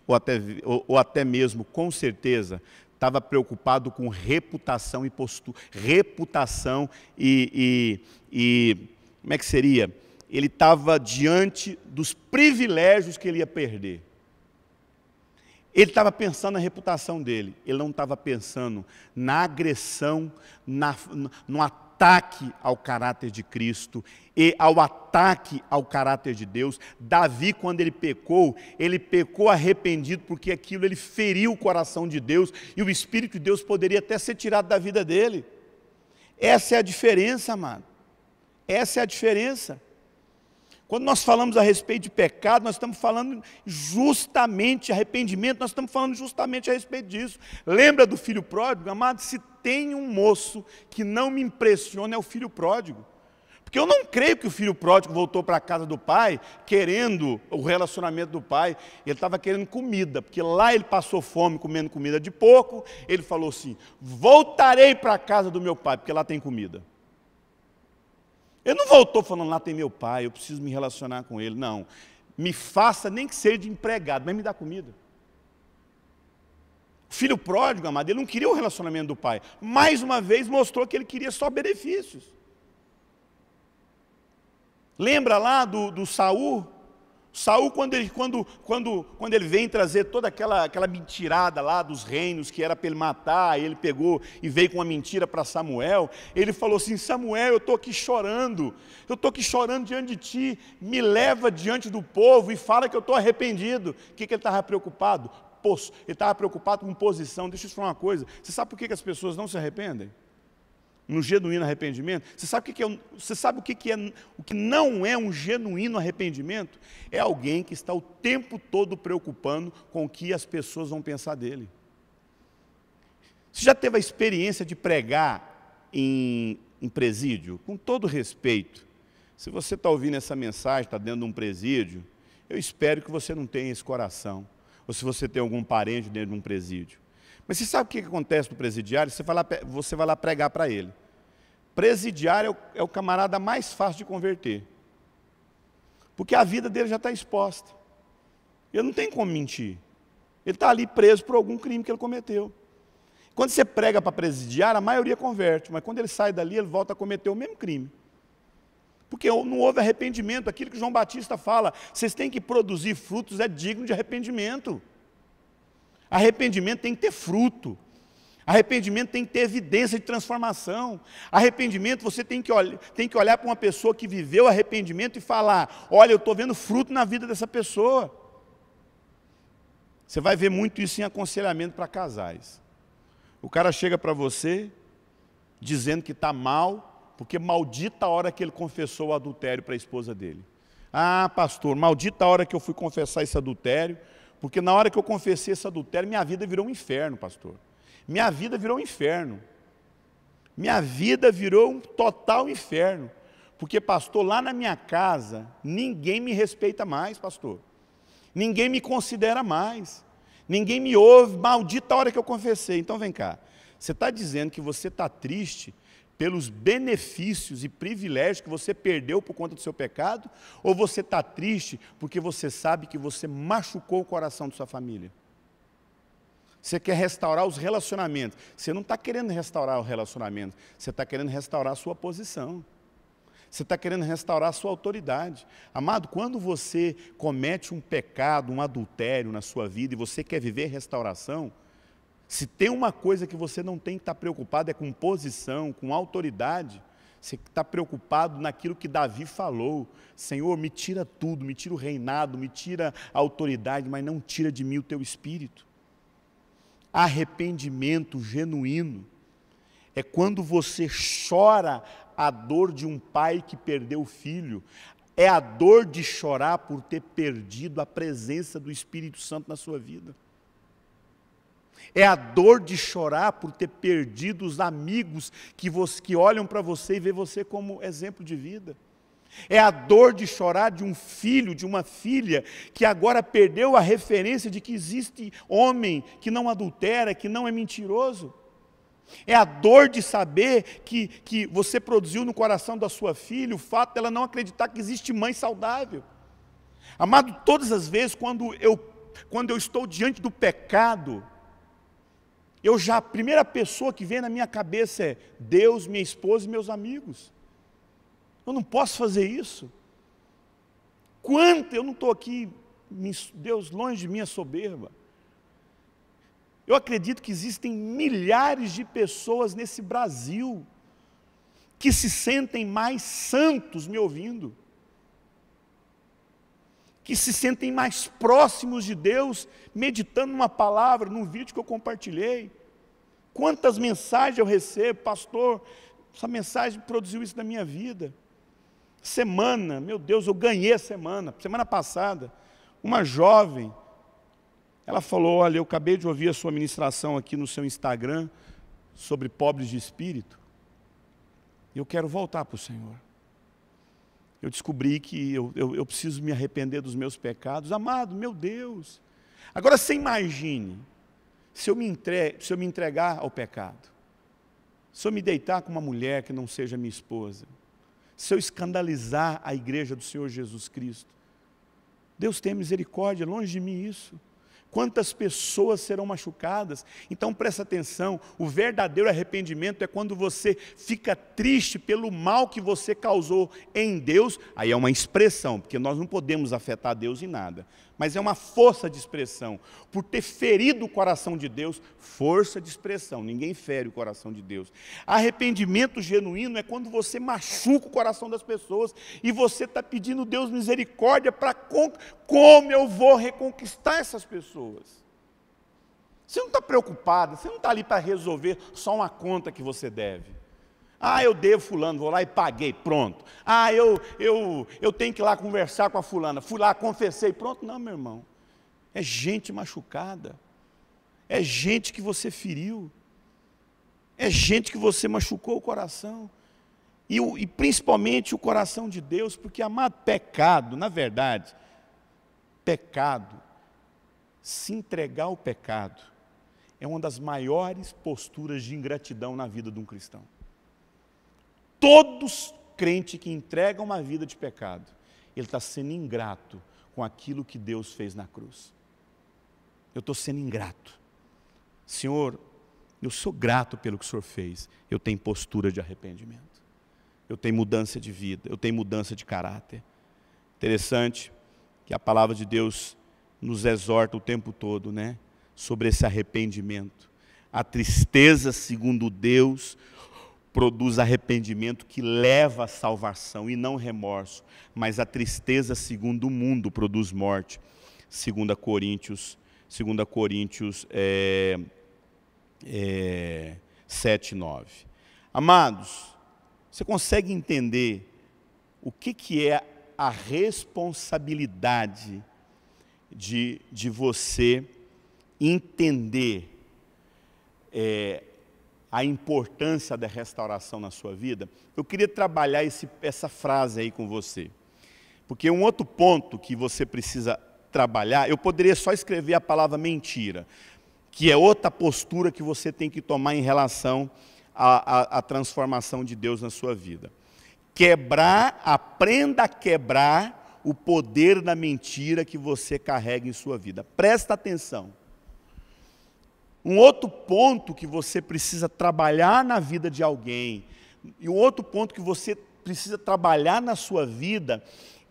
ou até mesmo com certeza, estava preocupado com reputação e postura. Reputação como é que seria? Ele estava diante dos privilégios que ele ia perder. Ele estava pensando na reputação dele, ele não estava pensando na agressão, no ataque ao caráter de Cristo e ao ataque ao caráter de Deus. Davi, quando ele pecou arrependido, porque aquilo ele feriu o coração de Deus, e o Espírito de Deus poderia até ser tirado da vida dele. Essa é a diferença, amado. Essa é a diferença. Quando nós falamos a respeito de pecado, nós estamos falando justamente arrependimento, nós estamos falando justamente a respeito disso. Lembra do filho pródigo? Amado, se tem um moço que não me impressiona é o filho pródigo. Porque eu não creio que o filho pródigo voltou para a casa do pai querendo o relacionamento do pai. Ele estava querendo comida, porque lá ele passou fome comendo comida de porco. Ele falou assim: voltarei para a casa do meu pai, porque lá tem comida. Ele não voltou falando: lá tem meu pai, eu preciso me relacionar com ele. Não, me faça nem que seja de empregado, mas me dá comida. O filho pródigo, amado, ele não queria o relacionamento do pai. Mais uma vez mostrou que ele queria só benefícios. Lembra lá do Saul? Saul, quando ele vem trazer toda aquela mentirada lá dos reinos, que era para ele matar, ele pegou e veio com uma mentira para Samuel, ele falou assim: Samuel, eu estou aqui chorando diante de ti, me leva diante do povo e fala que eu estou arrependido. O que ele estava preocupado? Ele estava preocupado com posição. Deixa eu te falar uma coisa, você sabe por que as pessoas não se arrependem? No genuíno arrependimento, você sabe o que não é um genuíno arrependimento? É alguém que está o tempo todo preocupando com o que as pessoas vão pensar dele. Você já teve a experiência de pregar em presídio? Com todo respeito, se você está ouvindo essa mensagem, está dentro de um presídio, eu espero que você não tenha esse coração, ou se você tem algum parente dentro de um presídio. Mas você sabe o que acontece no presidiário? Você vai lá pregar para ele. Presidiário é o camarada mais fácil de converter. Porque a vida dele já está exposta. Ele não tem como mentir. Ele está ali preso por algum crime que ele cometeu. Quando você prega para presidiário, a maioria converte. Mas quando ele sai dali, ele volta a cometer o mesmo crime. Porque não houve arrependimento. Aquilo que João Batista fala: vocês têm que produzir frutos, é digno de arrependimento. Arrependimento tem que ter fruto. Arrependimento tem que ter evidência de transformação. Arrependimento, você tem que olhar para uma pessoa que viveu arrependimento e falar: olha, eu estou vendo fruto na vida dessa pessoa. Você vai ver muito isso em aconselhamento para casais. O cara chega para você dizendo que está mal, porque maldita a hora que ele confessou o adultério para a esposa dele. Ah, pastor, maldita a hora que eu fui confessar esse adultério, porque na hora que eu confessei esse adultério, minha vida virou um inferno, pastor. Minha vida virou um inferno. Minha vida virou um total inferno. Porque, pastor, lá na minha casa, ninguém me respeita mais, pastor. Ninguém me considera mais. Ninguém me ouve, maldita a hora que eu confessei. Então, vem cá. Você está dizendo que você está triste pelos benefícios e privilégios que você perdeu por conta do seu pecado? Ou você está triste porque você sabe que você machucou o coração de sua família? Você quer restaurar os relacionamentos. Você não está querendo restaurar o relacionamento, você está querendo restaurar a sua posição. Você está querendo restaurar a sua autoridade. Amado, quando você comete um pecado, um adultério na sua vida, e você quer viver restauração, se tem uma coisa que você não tem que estar preocupado é com posição, com autoridade. Você está preocupado naquilo que Davi falou: Senhor, me tira tudo, me tira o reinado, me tira a autoridade, mas não tira de mim o teu espírito. Arrependimento genuíno é quando você chora a dor de um pai que perdeu o filho. É a dor de chorar por ter perdido a presença do Espírito Santo na sua vida. É a dor de chorar por ter perdido os amigos que olham para você e vê você como exemplo de vida. É a dor de chorar de um filho, de uma filha, que agora perdeu a referência de que existe homem que não adultera, que não é mentiroso. É a dor de saber que você produziu no coração da sua filha o fato dela não acreditar que existe mãe saudável. Amado, todas as vezes quando eu estou diante do pecado, a primeira pessoa que vem na minha cabeça é Deus, minha esposa e meus amigos. Eu não posso fazer isso. Eu não estou aqui, Deus, longe de mim a soberba. Eu acredito que existem milhares de pessoas nesse Brasil que se sentem mais santos me ouvindo, que se sentem mais próximos de Deus, meditando numa palavra, num vídeo que eu compartilhei. Quantas mensagens eu recebo, pastor, essa mensagem produziu isso na minha vida. Meu Deus, eu ganhei a semana passada, uma jovem, ela falou, olha, eu acabei de ouvir a sua ministração aqui no seu Instagram, sobre pobres de espírito, e eu quero voltar para o Senhor. Eu descobri que eu preciso me arrepender dos meus pecados. Amado, meu Deus, agora você imagine, se eu me entregar ao pecado, se eu me deitar com uma mulher que não seja minha esposa, se eu escandalizar a igreja do Senhor Jesus Cristo, Deus tenha misericórdia, longe de mim isso. Quantas pessoas serão machucadas? Então presta atenção, o verdadeiro arrependimento é quando você fica triste pelo mal que você causou em Deus. Aí é uma expressão, porque nós não podemos afetar Deus em nada, mas é uma força de expressão. Por ter ferido o coração de Deus, força de expressão, ninguém fere o coração de Deus. Arrependimento genuíno é quando você machuca o coração das pessoas e você está pedindo Deus misericórdia para como eu vou reconquistar essas pessoas. Você não está preocupado, você não está ali para resolver só uma conta que você deve. Eu devo fulano, vou lá e paguei, pronto. Eu tenho que ir lá conversar com a fulana, fui lá, confessei, pronto. Não, meu irmão, é gente machucada, é gente que você feriu, é gente que você machucou o coração, e principalmente o coração de Deus, porque, amado, pecado, na verdade, se entregar ao pecado, é uma das maiores posturas de ingratidão na vida de um cristão. Todos crente que entrega uma vida de pecado, ele está sendo ingrato com aquilo que Deus fez na cruz. Eu estou sendo ingrato. Senhor, eu sou grato pelo que o Senhor fez. Eu tenho postura de arrependimento. Eu tenho mudança de vida, eu tenho mudança de caráter. Interessante que a palavra de Deus nos exorta o tempo todo, né? Sobre esse arrependimento. A tristeza, segundo Deus, produz arrependimento que leva à salvação e não remorso. Mas a tristeza, segundo o mundo, produz morte. 2 Coríntios 7:9. Amados, você consegue entender o que é a responsabilidade de você entender a importância da restauração na sua vida? Eu queria trabalhar essa frase aí com você, porque um outro ponto que você precisa trabalhar, eu poderia só escrever a palavra mentira, que é outra postura que você tem que tomar em relação à transformação de Deus na sua vida. Aprenda a quebrar o poder da mentira que você carrega em sua vida. Presta atenção. Um outro ponto que você precisa trabalhar na vida de alguém, e um outro ponto que você precisa trabalhar na sua vida,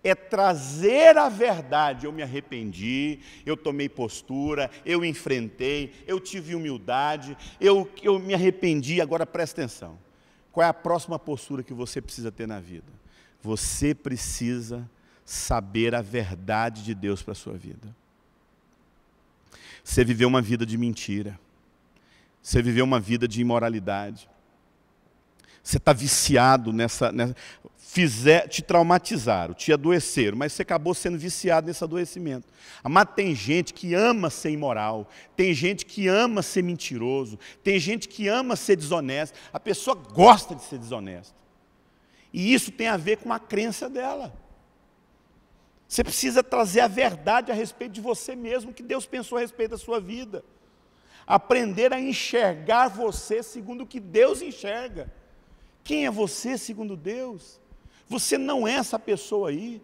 é trazer a verdade. Eu me arrependi, eu tomei postura, eu enfrentei, eu tive humildade, eu me arrependi. Agora presta atenção. Qual é a próxima postura que você precisa ter na vida? Você precisa saber a verdade de Deus para a sua vida. Você viveu uma vida de mentira. Você viveu uma vida de imoralidade. Você está viciado te traumatizaram, te adoeceram, mas você acabou sendo viciado nesse adoecimento. Mas tem gente que ama ser imoral, tem gente que ama ser mentiroso, tem gente que ama ser desonesto. A pessoa gosta de ser desonesta. E isso tem a ver com a crença dela. Você precisa trazer a verdade a respeito de você mesmo, que Deus pensou a respeito da sua vida. Aprender a enxergar você segundo o que Deus enxerga. Quem é você segundo Deus? Você não é essa pessoa aí.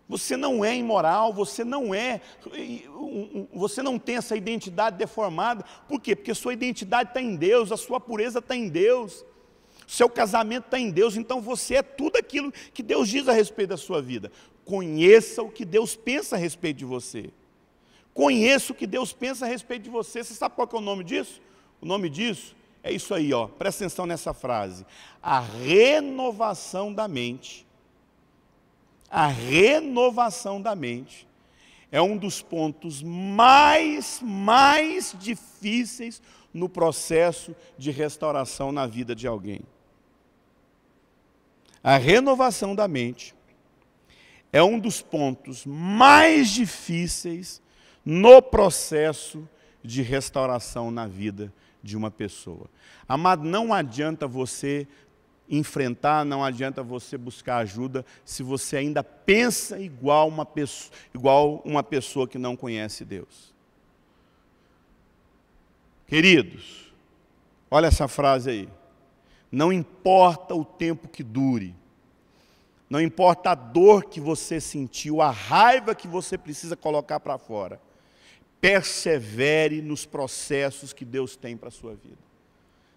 Você não é imoral, você não tem essa identidade deformada. Por quê? Porque sua identidade está em Deus, a sua pureza está em Deus. Seu casamento está em Deus, então você é tudo aquilo que Deus diz a respeito da sua vida. Conheça o que Deus pensa a respeito de você. Conheça o que Deus pensa a respeito de você. Você sabe qual que é o nome disso? O nome disso é isso aí, ó. Presta atenção nessa frase. A renovação da mente. A renovação da mente é um dos pontos mais difíceis no processo de restauração na vida de alguém. A renovação da mente é um dos pontos mais difíceis no processo de restauração na vida de uma pessoa. Amado, não adianta você enfrentar, não adianta você buscar ajuda se você ainda pensa igual uma pessoa que não conhece Deus. Queridos, olha essa frase aí. Não importa o tempo que dure, não importa a dor que você sentiu, a raiva que você precisa colocar para fora, persevere nos processos que Deus tem para a sua vida.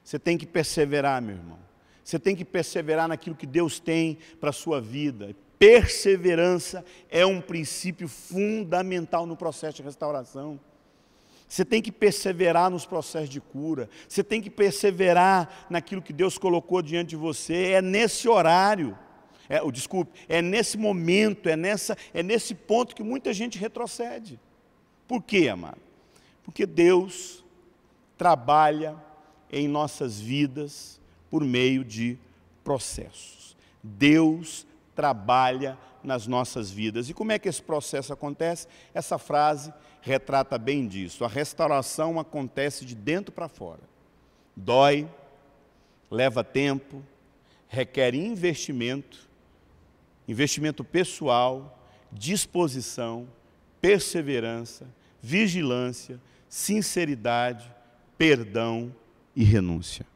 Você tem que perseverar, meu irmão. Você tem que perseverar naquilo que Deus tem para a sua vida. Perseverança é um princípio fundamental no processo de restauração. Você tem que perseverar nos processos de cura. Você tem que perseverar naquilo que Deus colocou diante de você. É nesse horário, é nesse momento, é nesse ponto que muita gente retrocede. Por quê, amado? Porque Deus trabalha em nossas vidas por meio de processos. Deus trabalha nas nossas vidas. E como é que esse processo acontece? Essa frase retrata bem disso. A restauração acontece de dentro para fora. Dói, leva tempo, requer investimento pessoal, disposição, perseverança, vigilância, sinceridade, perdão e renúncia.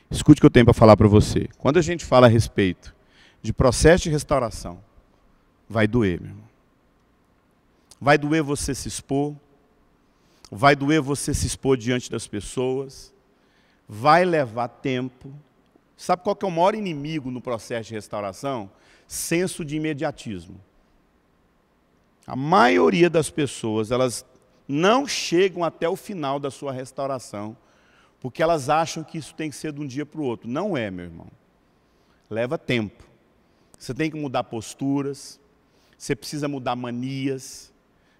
Escute o que eu tenho para falar para você. Quando a gente fala a respeito de processo de restauração, vai doer, meu irmão. Vai doer você se expor, vai doer você se expor diante das pessoas, vai levar tempo. Sabe qual que é o maior inimigo no processo de restauração? Senso de imediatismo. A maioria das pessoas, elas não chegam até o final da sua restauração, porque elas acham que isso tem que ser de um dia para o outro. Não é, meu irmão. Leva tempo. Você tem que mudar posturas, você precisa mudar manias,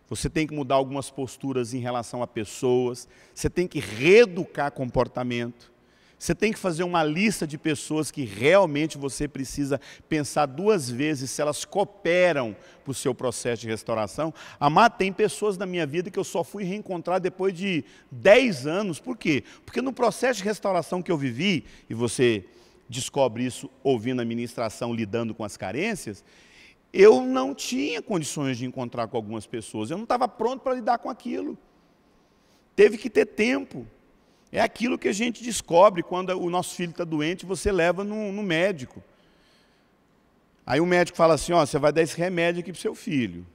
você tem que mudar algumas posturas em relação a pessoas, você tem que reeducar comportamento, você tem que fazer uma lista de pessoas que realmente você precisa pensar duas vezes se elas cooperam para o seu processo de restauração. Amado, tem pessoas na minha vida que eu só fui reencontrar depois de 10 anos. Por quê? Porque no processo de restauração que eu vivi, e você descobre isso ouvindo a ministração, lidando com as carências, eu não tinha condições de encontrar com algumas pessoas, eu não estava pronto para lidar com aquilo. Teve que ter tempo. É aquilo que a gente descobre quando o nosso filho está doente, você leva no médico. Aí o médico fala assim, ó, você vai dar esse remédio aqui para o seu filho.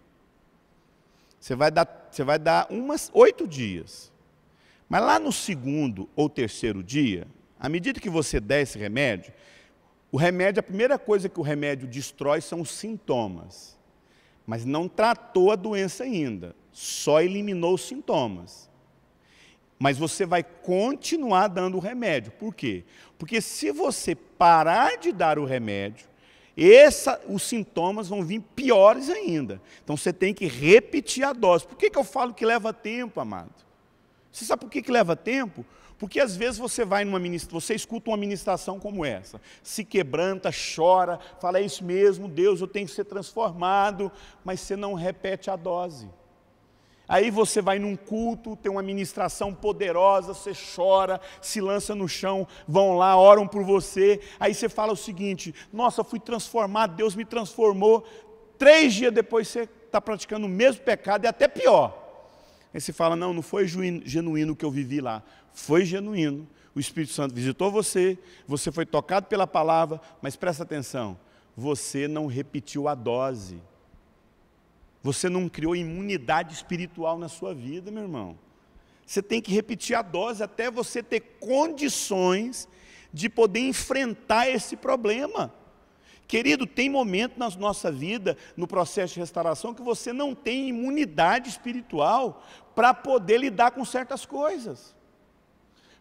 Você vai dar 8 dias. Mas lá no 2º ou 3º dia, à medida que você der esse remédio, a primeira coisa que o remédio destrói são os sintomas. Mas não tratou a doença ainda, só eliminou os sintomas. Mas você vai continuar dando o remédio. Por quê? Porque se você parar de dar o remédio, os sintomas vão vir piores ainda. Então você tem que repetir a dose. Por que eu falo que leva tempo, amado? Você sabe por que leva tempo? Porque às vezes você você escuta uma ministração como essa, se quebranta, chora, fala, é isso mesmo, Deus, eu tenho que ser transformado, mas você não repete a dose. Aí você vai num culto, tem uma ministração poderosa, você chora, se lança no chão, vão lá, oram por você, aí você fala o seguinte, nossa, fui transformado, Deus me transformou, 3 dias depois você está praticando o mesmo pecado e até pior. Aí você fala, não foi genuíno o que eu vivi lá, foi genuíno, o Espírito Santo visitou você, você foi tocado pela palavra, mas presta atenção, você não repetiu a dose. Você não criou imunidade espiritual na sua vida, meu irmão. Você tem que repetir a dose até você ter condições de poder enfrentar esse problema. Querido, tem momento na nossa vida, no processo de restauração, que você não tem imunidade espiritual para poder lidar com certas coisas,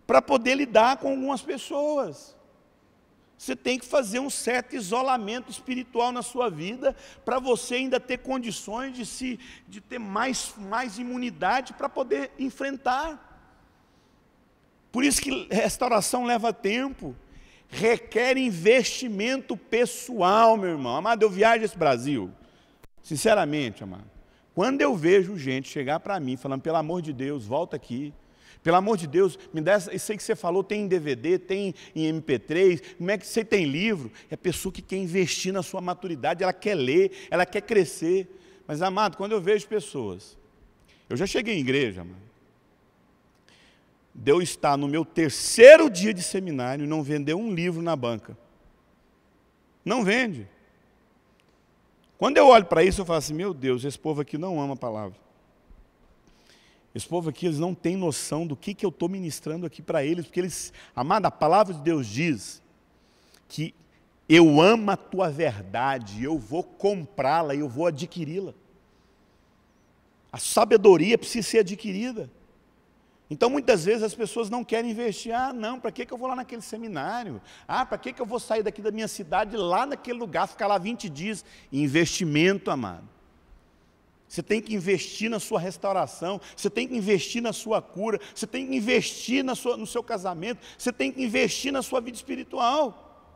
para poder lidar com algumas pessoas. Você tem que fazer um certo isolamento espiritual na sua vida para você ainda ter condições de ter mais imunidade para poder enfrentar. Por isso que restauração leva tempo, requer investimento pessoal, meu irmão. Amado, eu viajo esse Brasil, sinceramente, amado, quando eu vejo gente chegar para mim falando, pelo amor de Deus, volta aqui, pelo amor de Deus, me dá isso aí que você falou, tem em DVD, tem em MP3, como é que você tem livro? É pessoa que quer investir na sua maturidade, ela quer ler, ela quer crescer. Mas, amado, quando eu vejo pessoas, eu já cheguei em igreja, amado, Deus está no meu 3º dia de seminário e não vendeu um livro na banca. Não vende. Quando eu olho para isso, eu falo assim, meu Deus, esse povo aqui não ama a palavra. Esse povo aqui, eles não têm noção do que eu estou ministrando aqui para eles, porque eles, amado, a palavra de Deus diz que eu amo a tua verdade, eu vou comprá-la, eu vou adquiri-la. A sabedoria precisa ser adquirida. Então, muitas vezes as pessoas não querem investir, não, para que eu vou lá naquele seminário? Para que eu vou sair daqui da minha cidade, lá naquele lugar, ficar lá 20 dias? Investimento, amado. Você tem que investir na sua restauração, você tem que investir na sua cura, você tem que investir no seu casamento, você tem que investir na sua vida espiritual.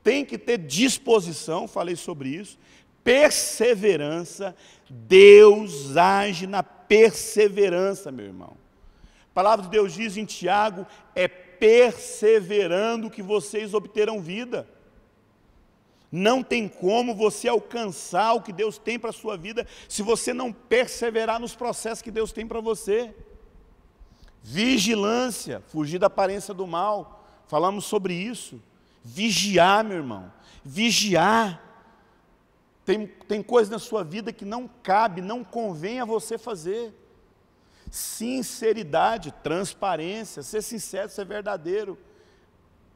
Tem que ter disposição, falei sobre isso, perseverança. Deus age na perseverança, meu irmão. A palavra de Deus diz em Tiago, é perseverando que vocês obterão vida. Não tem como você alcançar o que Deus tem para a sua vida se você não perseverar nos processos que Deus tem para você. Vigilância, fugir da aparência do mal. Falamos sobre isso. Vigiar, meu irmão. Vigiar. Tem coisa na sua vida que não cabe, não convém a você fazer. Sinceridade, transparência, ser sincero, ser verdadeiro.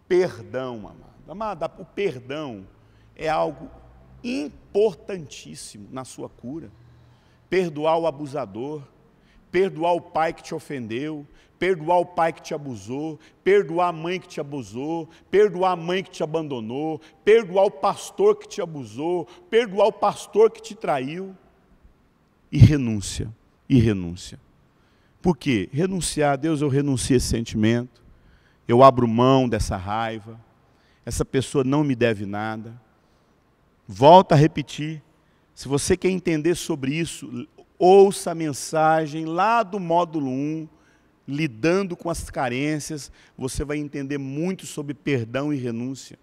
Perdão, amado. Amado, o perdão é algo importantíssimo na sua cura. Perdoar o abusador, perdoar o pai que te ofendeu, perdoar o pai que te abusou, perdoar a mãe que te abusou, perdoar a mãe que te abandonou, perdoar o pastor que te abusou, perdoar o pastor que te traiu. E renúncia, e renúncia. Por quê? Renunciar a Deus, eu renuncio a esse sentimento, eu abro mão dessa raiva, essa pessoa não me deve nada. Volto a repetir, se você quer entender sobre isso, ouça a mensagem lá do módulo 1, lidando com as carências, você vai entender muito sobre perdão e renúncia.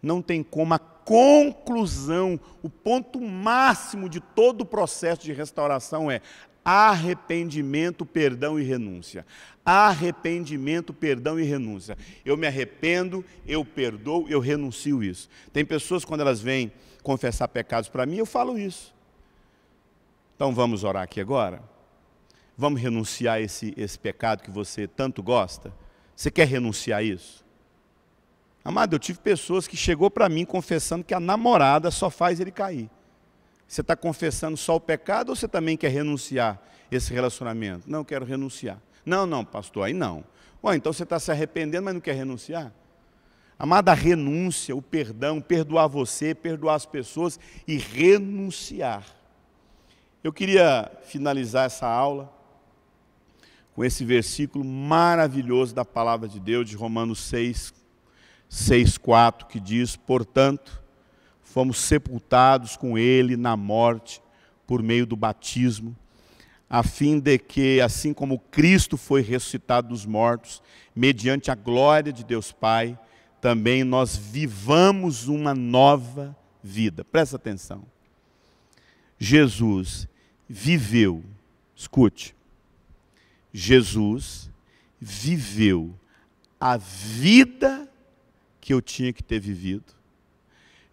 Não tem como, a conclusão, o ponto máximo de todo o processo de restauração é arrependimento, perdão e renúncia. Arrependimento, perdão e renúncia. Eu me arrependo, eu perdoo, eu renuncio isso. Tem pessoas, quando elas vêm confessar pecados para mim, eu falo isso. Então vamos orar aqui agora? Vamos renunciar esse pecado que você tanto gosta? Você quer renunciar a isso? Amado, eu tive pessoas que chegou para mim confessando que a namorada só faz ele cair. Você está confessando só o pecado ou você também quer renunciar esse relacionamento? Não, eu quero renunciar. Não, pastor, aí não. Então você está se arrependendo, mas não quer renunciar? Amada, a renúncia, o perdão, perdoar você, perdoar as pessoas e renunciar. Eu queria finalizar essa aula com esse versículo maravilhoso da palavra de Deus, de Romanos 6:4, que diz: portanto, fomos sepultados com ele na morte por meio do batismo, a fim de que, assim como Cristo foi ressuscitado dos mortos, mediante a glória de Deus Pai, também nós vivamos uma nova vida. Presta atenção. Jesus viveu, escute, Jesus viveu a vida que eu tinha que ter vivido.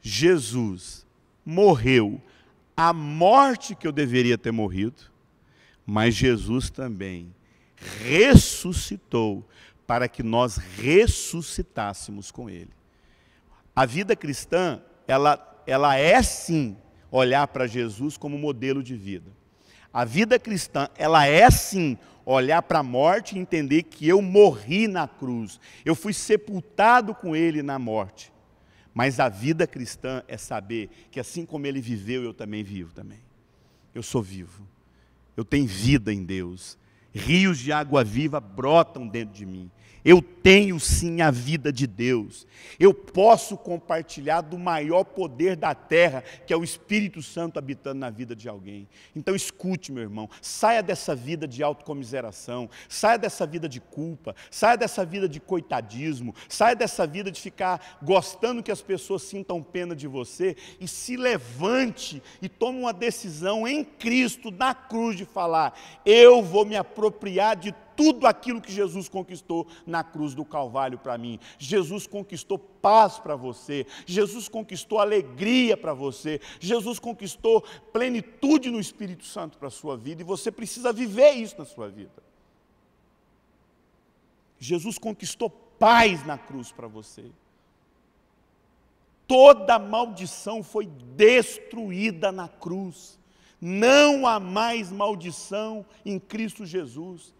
Jesus morreu a morte que eu deveria ter morrido, mas Jesus também ressuscitou para que nós ressuscitássemos com Ele. A vida cristã, ela é sim olhar para Jesus como modelo de vida. A vida cristã, ela é sim olhar para a morte e entender que eu morri na cruz. Eu fui sepultado com Ele na morte. Mas a vida cristã é saber que assim como Ele viveu, eu também vivo também. Eu sou vivo. Eu tenho vida em Deus. Rios de água viva brotam dentro de mim. Eu tenho sim a vida de Deus. Eu posso compartilhar do maior poder da terra, que é o Espírito Santo habitando na vida de alguém. Então escute, meu irmão, saia dessa vida de autocomiseração, saia dessa vida de culpa, saia dessa vida de coitadismo, saia dessa vida de ficar gostando que as pessoas sintam pena de você e se levante e tome uma decisão em Cristo, na cruz, de falar: eu vou me apropriar de tudo aquilo que Jesus conquistou na cruz do Calvário para mim. Jesus conquistou paz para você, Jesus conquistou alegria para você, Jesus conquistou plenitude no Espírito Santo para a sua vida, e você precisa viver isso na sua vida. Jesus conquistou paz na cruz para você. Toda maldição foi destruída na cruz. Não há mais maldição em Cristo Jesus.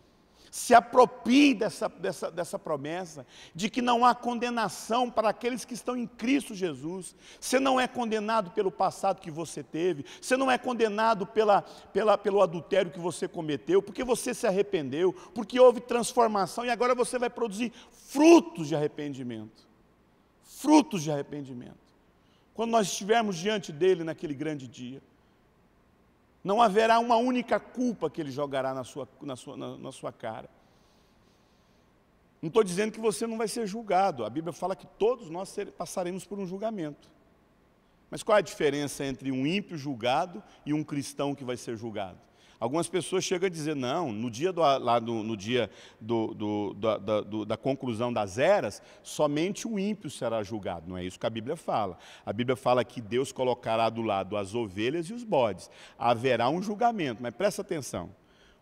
Se aproprie dessa promessa, de que não há condenação para aqueles que estão em Cristo Jesus. Você não é condenado pelo passado que você teve, você não é condenado pelo adultério que você cometeu, porque você se arrependeu, porque houve transformação e agora você vai produzir frutos de arrependimento. Frutos de arrependimento. Quando nós estivermos diante dele naquele grande dia, não haverá uma única culpa que Ele jogará na sua cara. Não estou dizendo que você não vai ser julgado. A Bíblia fala que todos nós passaremos por um julgamento. Mas qual é a diferença entre um ímpio julgado e um cristão que vai ser julgado? Algumas pessoas chegam a dizer: não, no dia da conclusão das eras, somente o ímpio será julgado. Não é isso que a Bíblia fala. A Bíblia fala que Deus colocará do lado as ovelhas e os bodes. Haverá um julgamento, mas presta atenção.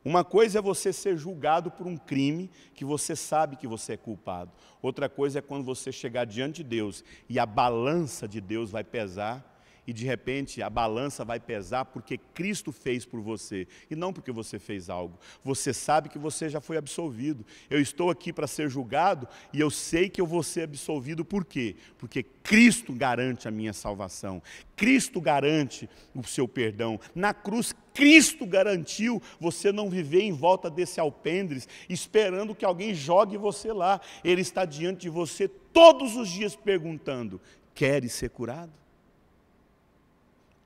Uma coisa é você ser julgado por um crime que você sabe que você é culpado. Outra coisa é quando você chegar diante de Deus e a balança de Deus vai pesar, e de repente a balança vai pesar porque Cristo fez por você e não porque você fez algo. Você sabe que você já foi absolvido. Eu estou aqui para ser julgado e eu sei que eu vou ser absolvido. Por quê? Porque Cristo garante a minha salvação. Cristo garante o seu perdão. Na cruz, Cristo garantiu você não viver em volta desse alpendres, esperando que alguém jogue você lá. Ele está diante de você todos os dias perguntando: queres ser curado?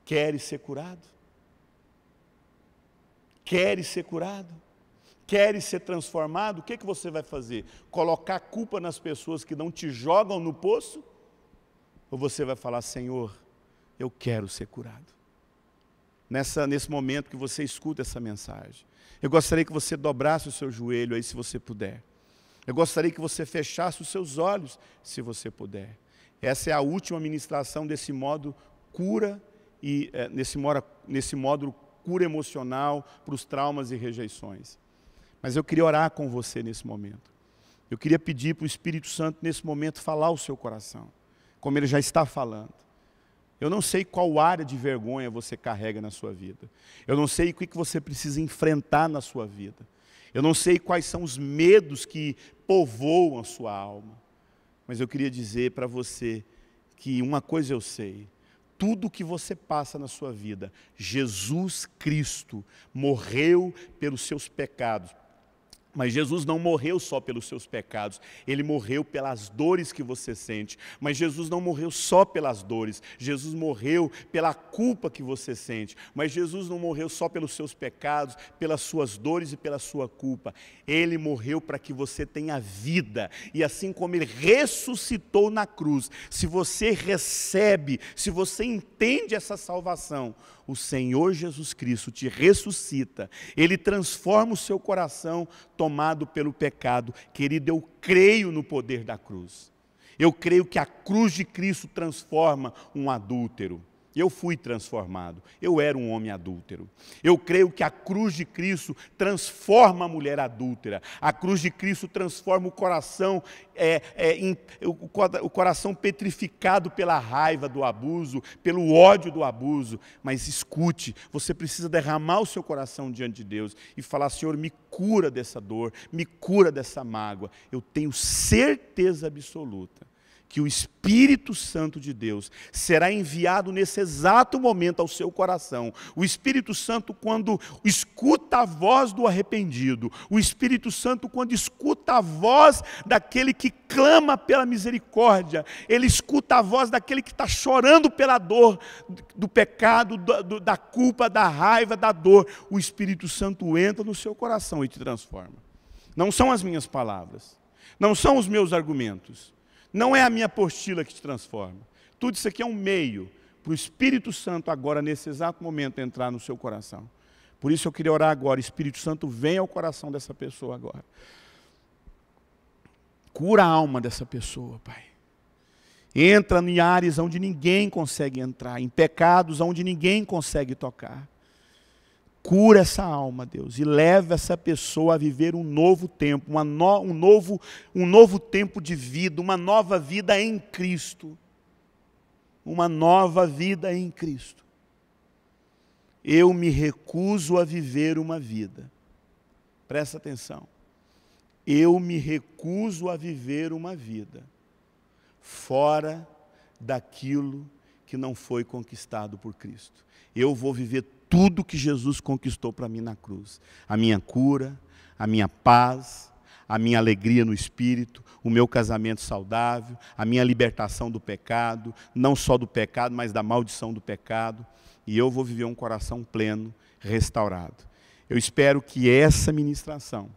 Queres ser curado? Queres ser curado? Queres ser transformado? O que você vai fazer? Colocar culpa nas pessoas que não te jogam no poço? Ou você vai falar: Senhor, eu quero ser curado? Nesse momento que você escuta essa mensagem, eu gostaria que você dobrasse o seu joelho aí, se você puder. Eu gostaria que você fechasse os seus olhos, se você puder. Essa é a última ministração desse modo cura, e nesse módulo cura emocional para os traumas e rejeições. Mas eu queria orar com você nesse momento. Eu queria pedir para o Espírito Santo nesse momento falar o seu coração, como Ele já está falando. Eu não sei qual área de vergonha você carrega na sua vida. Eu não sei o que você precisa enfrentar na sua vida. Eu não sei quais são os medos que povoam a sua alma. Mas eu queria dizer para você que uma coisa eu sei: tudo que você passa na sua vida, Jesus Cristo morreu pelos seus pecados, Mas Jesus não morreu só pelos seus pecados, Ele morreu pelas dores que você sente. Mas Jesus não morreu só pelas dores, Jesus morreu pela culpa que você sente. Mas Jesus não morreu só pelos seus pecados, pelas suas dores e pela sua culpa. Ele morreu para que você tenha vida. E assim como Ele ressuscitou na cruz, se você recebe, se você entende essa salvação, o Senhor Jesus Cristo te ressuscita, Ele transforma o seu coração tomado pelo pecado. Querido, eu creio no poder da cruz. Eu creio que a cruz de Cristo transforma um adúltero. Eu fui transformado, eu era um homem adúltero. Eu creio que a cruz de Cristo transforma a mulher adúltera. A cruz de Cristo transforma o coração, o coração petrificado pela raiva do abuso, pelo ódio do abuso. Mas escute, você precisa derramar o seu coração diante de Deus e falar: Senhor, me cura dessa dor, me cura dessa mágoa. Eu tenho certeza absoluta que o Espírito Santo de Deus será enviado nesse exato momento ao seu coração. O Espírito Santo, quando escuta a voz do arrependido, o Espírito Santo, quando escuta a voz daquele que clama pela misericórdia, ele escuta a voz daquele que está chorando pela dor do pecado, da culpa, da raiva, da dor. O Espírito Santo entra no seu coração e te transforma. Não são as minhas palavras, não são os meus argumentos, não é a minha apostila que te transforma. Tudo isso aqui é um meio para o Espírito Santo agora, nesse exato momento, entrar no seu coração. Por isso eu queria orar agora: Espírito Santo, vem ao coração dessa pessoa agora. Cura a alma dessa pessoa, Pai. Entra em áreas onde ninguém consegue entrar, em pecados onde ninguém consegue tocar. Cura essa alma, Deus, e leva essa pessoa a viver um novo tempo, um novo tempo de vida, uma nova vida em Cristo. Uma nova vida em Cristo. Eu me recuso a viver uma vida. Presta atenção. Eu me recuso a viver uma vida fora daquilo que não foi conquistado por Cristo. Eu vou viver tudo que Jesus conquistou para mim na cruz. A minha cura, a minha paz, a minha alegria no Espírito, o meu casamento saudável, a minha libertação do pecado, não só do pecado, mas da maldição do pecado. E eu vou viver um coração pleno, restaurado. Eu espero que essa ministração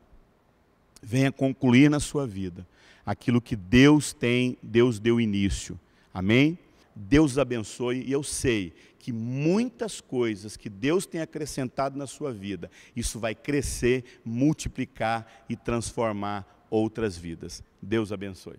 venha concluir na sua vida aquilo que Deus deu início. Amém? Deus abençoe, e eu sei que muitas coisas que Deus tem acrescentado na sua vida, isso vai crescer, multiplicar e transformar outras vidas. Deus abençoe.